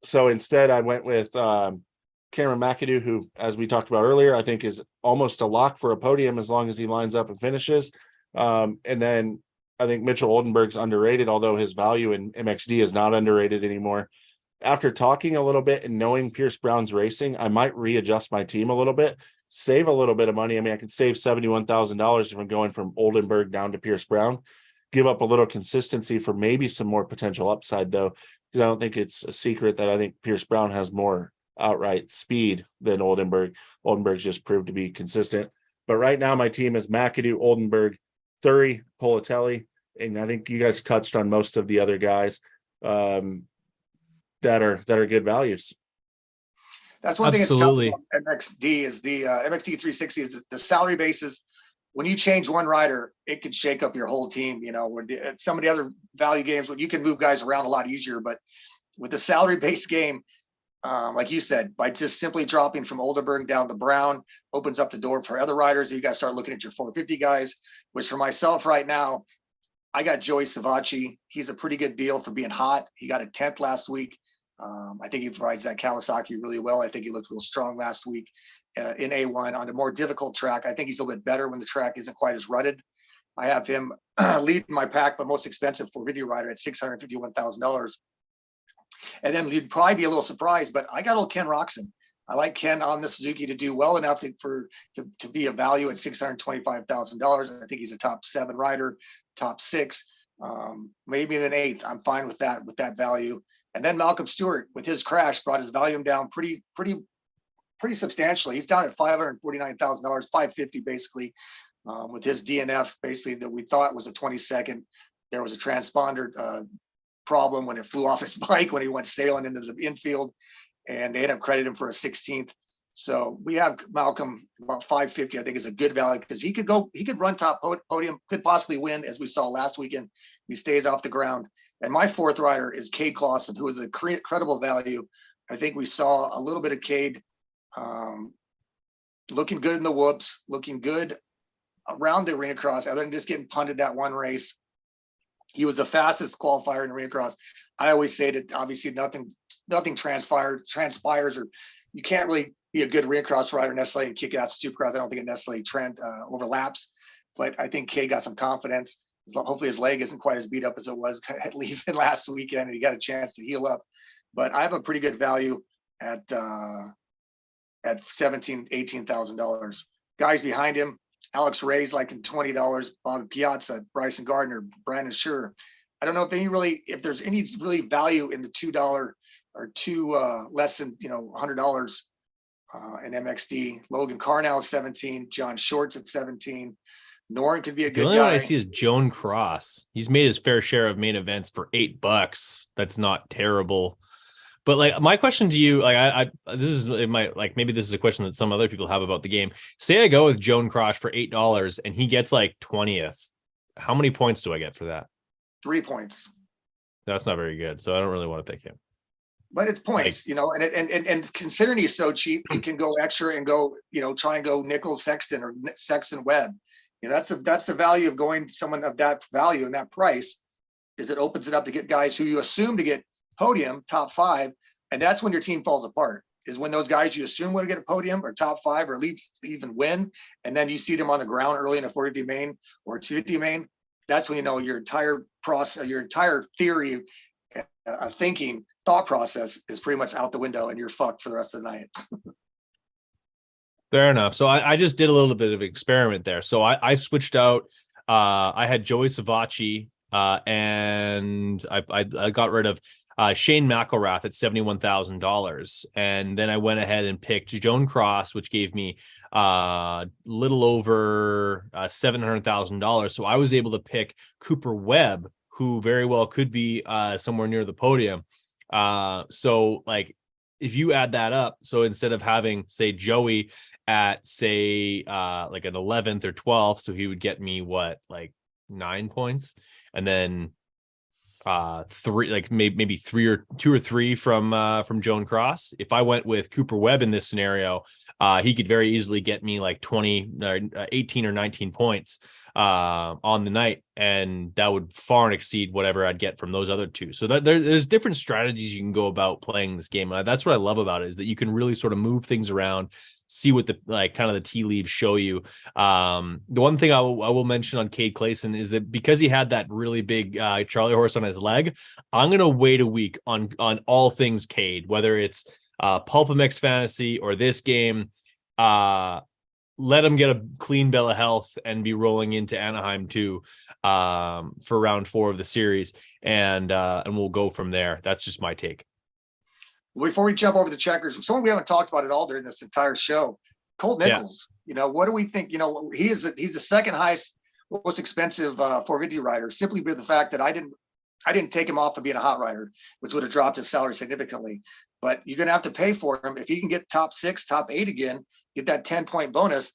So instead I went with Cameron McAdoo, who, as we talked about earlier, I think is almost a lock for a podium as long as he lines up and finishes. And then I think Mitchell Oldenburg's underrated, although his value in MXD is not underrated anymore. After talking a little bit and knowing Pierce Brown's racing, I might readjust my team a little bit, save a little bit of money. I mean, I could save $71,000 if I'm going from Oldenburg down to Pierce Brown, give up a little consistency for maybe some more potential upside, though, because I don't think it's a secret that I think Pierce Brown has more outright speed than Oldenburg. Oldenburg's just proved to be consistent. But right now my team is McAdoo, Oldenburg, Thury, Politelli, and I think you guys touched on most of the other guys that are good values. That's one thing that's tough Absolutely. about MXD is the MXD 360 is the salary basis. When you change one rider, it could shake up your whole team. You know, some of the other value games, when you can move guys around a lot easier, but with the salary based game, like you said, by just simply dropping from Oldenburg down to Brown opens up the door for other riders. You got to start looking at your 450 guys, which for myself right now, I got Joey Savacci. He's a pretty good deal for being hot. He got a 10th last week. I think he rides that Kawasaki really well. I think he looked real strong last week in A1 on a more difficult track. I think he's a little bit better when the track isn't quite as rutted. I have him leading my pack, but most expensive for video rider at $651,000. And then you'd probably be a little surprised, but I got old Ken Roxon. I like Ken on the Suzuki to do well enough to be a value at $625,000. I think he's a top 7 rider, top 6, maybe an 8th. I'm fine with that value. And then Malcolm Stewart with his crash brought his volume down pretty substantially. He's down at $549,000, $550 basically, with his DNF basically that we thought was a 22nd. There was a transponder problem when it flew off his bike when he went sailing into the infield, and they ended up crediting him for a 16th. So we have Malcolm about 550. I think is a good value because he could run top podium, could possibly win as we saw last weekend. He stays off the ground. And my 4th rider is Cade Clausen, who is a credible value. I think we saw a little bit of Cade looking good in the whoops, looking good around the arena cross, other than just getting punted that one race. He was the fastest qualifier in arena cross. I always say that obviously nothing transpires, or you can't really be a good arena cross rider necessarily and kick ass Supercross. I don't think it necessarily overlaps, but I think Kay got some confidence. Hopefully his leg isn't quite as beat up as it was leaving last weekend, and he got a chance to heal up. But I have a pretty good value at $18,000. Guys behind him, Alex Ray's like in $20, Bobby Piazza, Bryson Gardner, Brandon Scher. I don't know if there's any really value in the $2 or less than $100 in MXD. Logan Carnell is 17, John Short's at 17. Norton could be a good guy. The only one I see is Joan Cross. He's made his fair share of main events for $8. That's not terrible. But like my question to you, like maybe this is a question that some other people have about the game. Say I go with Joan Cross for $8 and he gets like 20th. How many points do I get for that? 3 points. That's not very good. So I don't really want to pick him. But it's points, and considering he's so cheap, you can go extra and go, try and go Nichols Sexton or Sexton Webb. That's the value of going someone of that value and that price, is it opens it up to get guys who you assume to get podium top 5, and that's when your team falls apart. Is when those guys you assume would get a podium or top 5 or even win, and then you see them on the ground early in a 450 main or 250 main. That's when your entire process, your entire theory of thinking, thought process is pretty much out the window, and you're fucked for the rest of the night. Fair enough. So I just did a little bit of experiment there. So I switched out. I had Joey Savacci, and I got rid of Shane McElrath at $71,000, and then I went ahead and picked Joan Cross, which gave me little over $700,000. So I was able to pick Cooper Webb, who very well could be somewhere near the podium. So like if you add that up, so instead of having say Joey at say like an 11th or 12th, so he would get me like 9 points, and then 3, like maybe 3 or 2 or 3 from Joan Cross. If I went with Cooper Webb in this scenario, he could very easily get me like 20, 18 or 19 points on the night, and that would far exceed whatever I'd get from those other 2. So there's different strategies you can go about playing this game. And that's what I love about it, is that you can really sort of move things around, see what the kind of the tea leaves show you. The one thing I will mention on Cade Clausen is that because he had that really big Charlie horse on his leg, I'm going to wait a week on all things Cade, whether it's BigMx Fantasy or this game. Let him get a clean bill of health and be rolling into Anaheim too for round 4 of the series, and we'll go from there. That's just my take. Before we jump over the checkers, someone we haven't talked about at all during this entire show, Colt Nichols. What do we think? He's the second highest most expensive 450 rider, simply by the fact that I didn't take him off of being a hot rider, which would have dropped his salary significantly. But you're going to have to pay for him. If he can get top 6, top 8 again, get that 10-point bonus,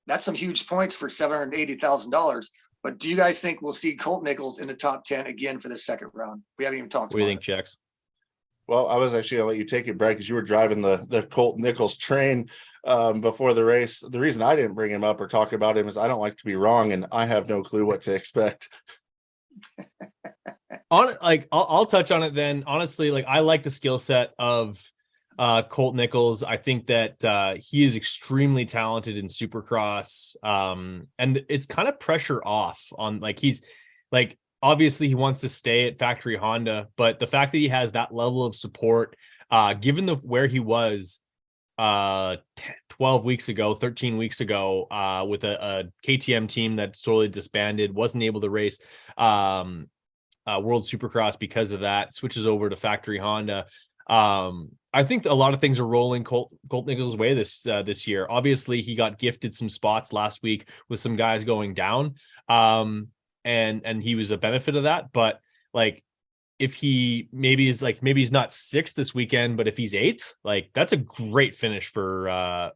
that's some huge points for $780,000. But do you guys think we'll see Colt Nichols in the top 10 again for the second round? We haven't even talked What do about you think, Chex? Well, I was actually gonna let you take it, Brad, because you were driving the Colt Nichols train before the race. The reason I didn't bring him up or talk about him is I don't like to be wrong, and I have no clue what to expect. I'll touch on it then. Honestly, like I like the skill set of Colt Nichols. I think that he is extremely talented in Supercross. And it's kind of pressure off on he's like obviously he wants to stay at factory Honda, but the fact that he has that level of support, given where he was 12 weeks ago, 13 weeks ago, with a KTM team that totally disbanded, wasn't able to race World Supercross because of that, switches over to factory Honda. I think a lot of things are rolling Colt Nichols' way this year. Obviously, he got gifted some spots last week with some guys going down. And he was a benefit of that. But if he maybe he's not 6th this weekend, but if he's 8th, that's a great finish for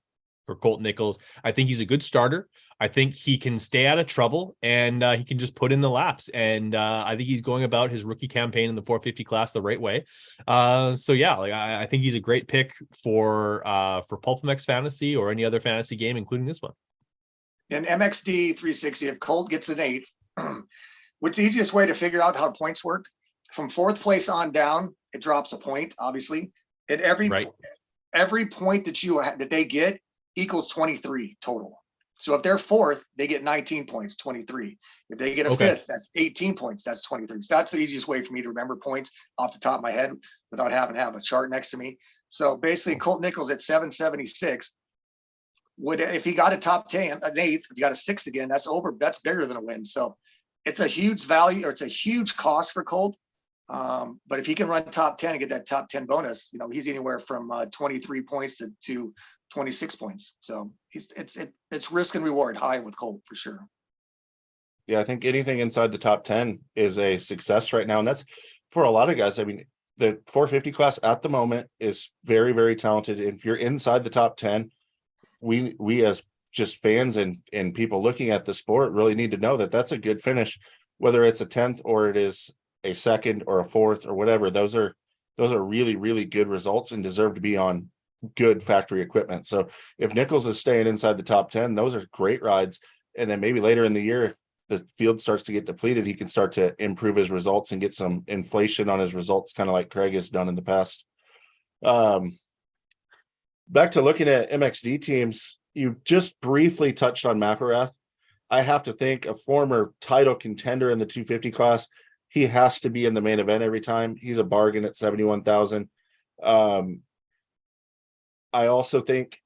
Colt Nichols. I think he's a good starter. I think he can stay out of trouble, and he can just put in the laps. And I think he's going about his rookie campaign in the 450 class the right way. So yeah, I think he's a great pick for BigMx fantasy or any other fantasy game, including this one. And MXD 360, if Colt gets an 8, what's the easiest way to figure out how points work? From 4th place on down, it drops a point, obviously. And every point that they get equals 23 total. So if they're 4th, they get 19 points, 23. If they get a 5th, that's 18 points, that's 23. So that's the easiest way for me to remember points off the top of my head without having to have a chart next to me. So basically, Colt Nichols at 776 would, if he got a top 10, an 8th, if you got a 6th again, that's bigger than a win. So it's a huge value, or it's a huge cost for Colt. But if he can run top 10 and get that top 10 bonus, he's anywhere from 23 points to 26 points. So it's risk and reward high with Colt for sure. Yeah, I think anything inside the top 10 is a success right now. And that's for a lot of guys. I mean, the 450 class at the moment is very, very talented. If you're inside the top 10, we as just fans and people looking at the sport really need to know that that's a good finish, whether it's a 10th or it is a 2nd or a 4th or whatever. Those are really, really good results and deserve to be on good factory equipment. So if Nichols is staying inside the top 10, those are great rides. And then maybe later in the year, if the field starts to get depleted, he can start to improve his results and get some inflation on his results, kind of like Craig has done in the past. Back to looking at MXD teams, you just briefly touched on McElrath. I have to think a former title contender in the 250 class. He has to be in the main event every time. He's a bargain at 71,000. I also think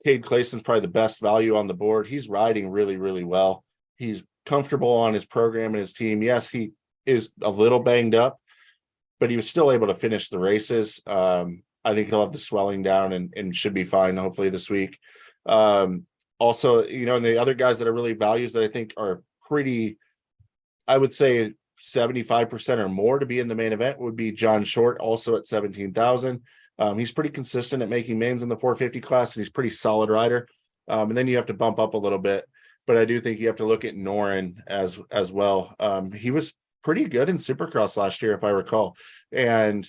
Cade Clayson's probably the best value on the board. He's riding really, really well. He's comfortable on his program and his team. Yes, he is a little banged up, but he was still able to finish the races. I think he'll have the swelling down and should be fine, hopefully, this week. Also, and the other guys that are really values that I think are pretty, I would say 75% or more to be in the main event would be John Short, also at 17,000. He's pretty consistent at making mains in the 450 class, and he's a pretty solid rider. And then you have to bump up a little bit, but I do think you have to look at Noren as well. He was pretty good in Supercross last year, if I recall, and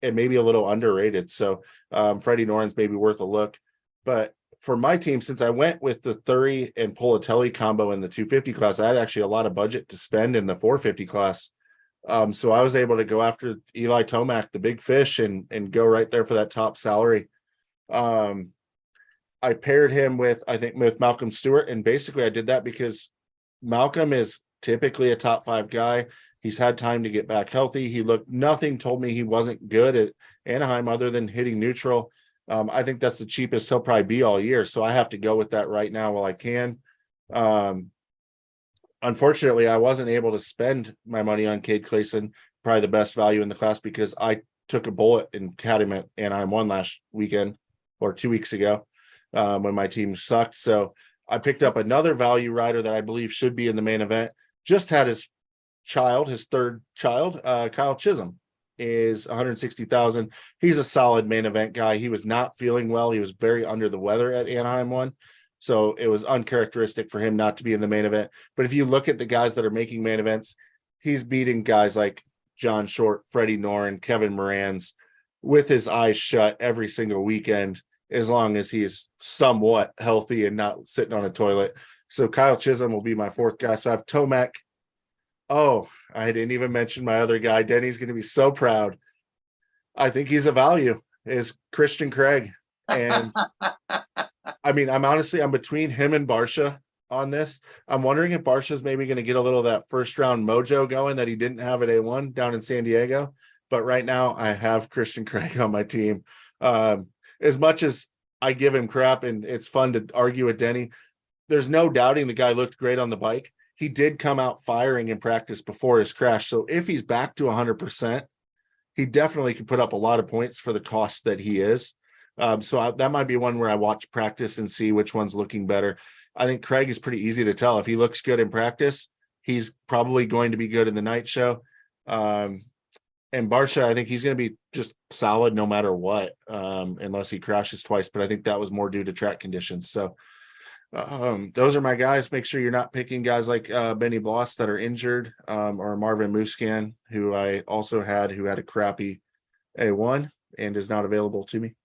maybe a little underrated. So Freddie Noren's maybe worth a look. But for my team, since I went with the Thury and Politelli combo in the 250 class, I had actually a lot of budget to spend in the 450 class. So I was able to go after Eli Tomac, the big fish, and go right there for that top salary. I paired him with Malcolm Stewart, and basically I did that because Malcolm is typically a top 5 guy. He's had time to get back healthy. Nothing told me he wasn't good at Anaheim other than hitting neutral. I think that's the cheapest he'll probably be all year. So I have to go with that right now while I can. Unfortunately, I wasn't able to spend my money on Cade Clayson, probably the best value in the class, because I took a bullet and had him at Anaheim 1 last weekend or 2 weeks ago when my team sucked. So I picked up another value rider that I believe should be in the main event. Just had his third child. Kyle Chisholm is 160,000. He's a solid main event guy. He was not feeling well. He was very under the weather at Anaheim 1. So it was uncharacteristic for him not to be in the main event. But if you look at the guys that are making main events, he's beating guys like John Short, Freddie Noren, Kevin Moran's with his eyes shut every single weekend, as long as he is somewhat healthy and not sitting on a toilet. So Kyle Chisholm will be my fourth guy. So I have Tomac. Oh, I didn't even mention my other guy. Denny's going to be so proud. I think he's a value, is Christian Craig. And I mean, I'm between him and Barsha on this. I'm wondering if Barsha's maybe going to get a little of that first round mojo going that he didn't have at A1 down in San Diego. But right now I have Christian Craig on my team. As much as I give him crap and it's fun to argue with Denny, there's no doubting the guy looked great on the bike. He did come out firing in practice before his crash. So if he's back to 100%, he definitely could put up a lot of points for the cost that he is. That might be one where I watch practice and see which one's looking better. I think Craig is pretty easy to tell. If he looks good in practice, he's probably going to be good in the night show. And Barsha, I think he's going to be just solid no matter what, unless he crashes twice. But I think that was more due to track conditions. So those are my guys. Make sure you're not picking guys like Benny Bloss that are injured, or Marvin Muscan, who I also had, who had a crappy A1 and is not available to me.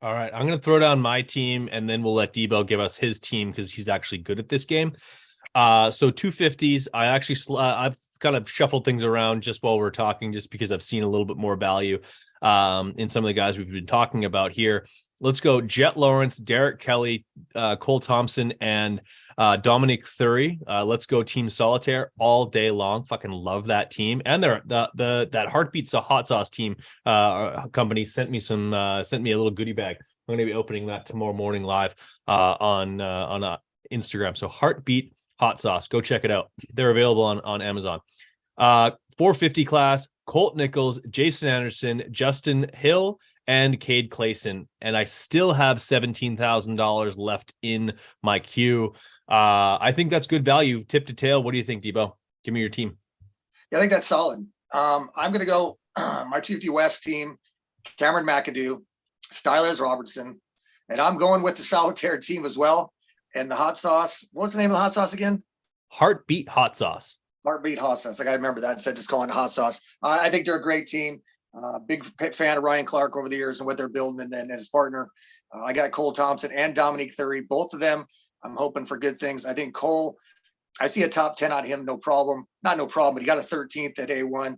All right, I'm going to throw down my team, and then we'll let Debo give us his team because he's actually good at this game. So 250s, I've kind of shuffled things around just while we're talking, just because I've seen a little bit more value in some of the guys we've been talking about here. Let's go Jet Lawrence, Derek Kelly, Cole Thompson, and Dominic Thury. Let's go Team Solitaire all day long. Fucking love that team. And that Heartbeats a Hot Sauce team company sent me a little goodie bag. I'm going to be opening that tomorrow morning live on Instagram. So Heartbeat Hot Sauce, go check it out. They're available on Amazon. 450 class, Colt Nichols, Jason Anderson, Justin Hill, and Cade Clayson. And I still have $17,000 left in my queue. I think that's good value, tip to tail. What do you think, Debo? Give me your team. Yeah, I think that's solid. I'm going to go my 250 West team, Cameron McAdoo, Stylers Robertson, and I'm going with the Solitaire team as well. And the hot sauce, what's the name of the hot sauce again? Heartbeat Hot Sauce. Heartbeat Hot Sauce. I got to remember that instead of just calling it hot sauce. I think they're a great team. Big fan of Ryan Clark over the years and what they're building and his partner. I got Cole Thompson and Dominique Thury. Both of them, I'm hoping for good things. I think Cole, I see a top 10 on him, no problem. Not no problem, but he got a 13th at A1.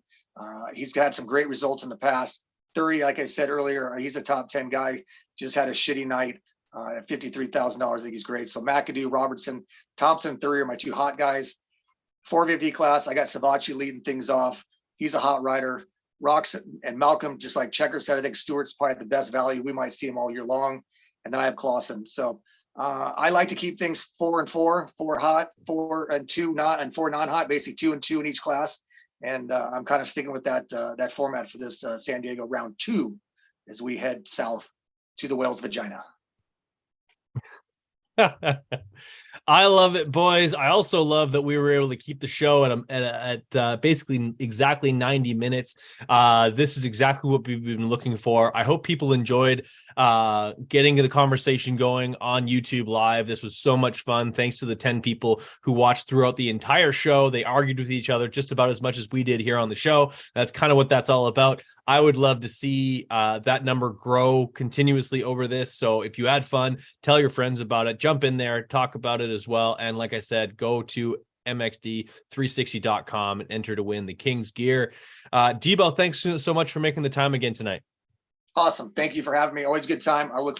He's had some great results in the past. Thury, like I said earlier, he's a top 10 guy. Just had a shitty night at $53,000. I think he's great. So McAdoo, Robertson, Thompson, Thury are my two hot guys. 450 class, I got Savachi leading things off. He's a hot rider. Rocks and Malcolm, just like Checker said, I think Stewart's probably the best value. We might see him all year long. And then I have Clausen. So I like to keep things 4 and 4, 4 hot, 4 and 2 not, and 4 non-hot, basically 2 and 2 in each class. And I'm kind of sticking with that format for this San Diego round 2 as we head south to the whale's vagina. I love it, boys. I also love that we were able to keep the show at basically exactly 90 minutes. This is exactly what we've been looking for. I hope people enjoyed getting the conversation going on YouTube Live. This was so much fun. Thanks to the 10 people who watched throughout the entire show. They argued with each other just about as much as we did here on the show. That's kind of what that's all about. I would love to see that number grow continuously over this. So if you had fun, tell your friends about it, jump in there, talk about it as well. And like I said, go to mxd360.com and enter to win the King's gear. Debo, thanks so much for making the time again tonight. Awesome. Thank you for having me. Always a good time. I look forward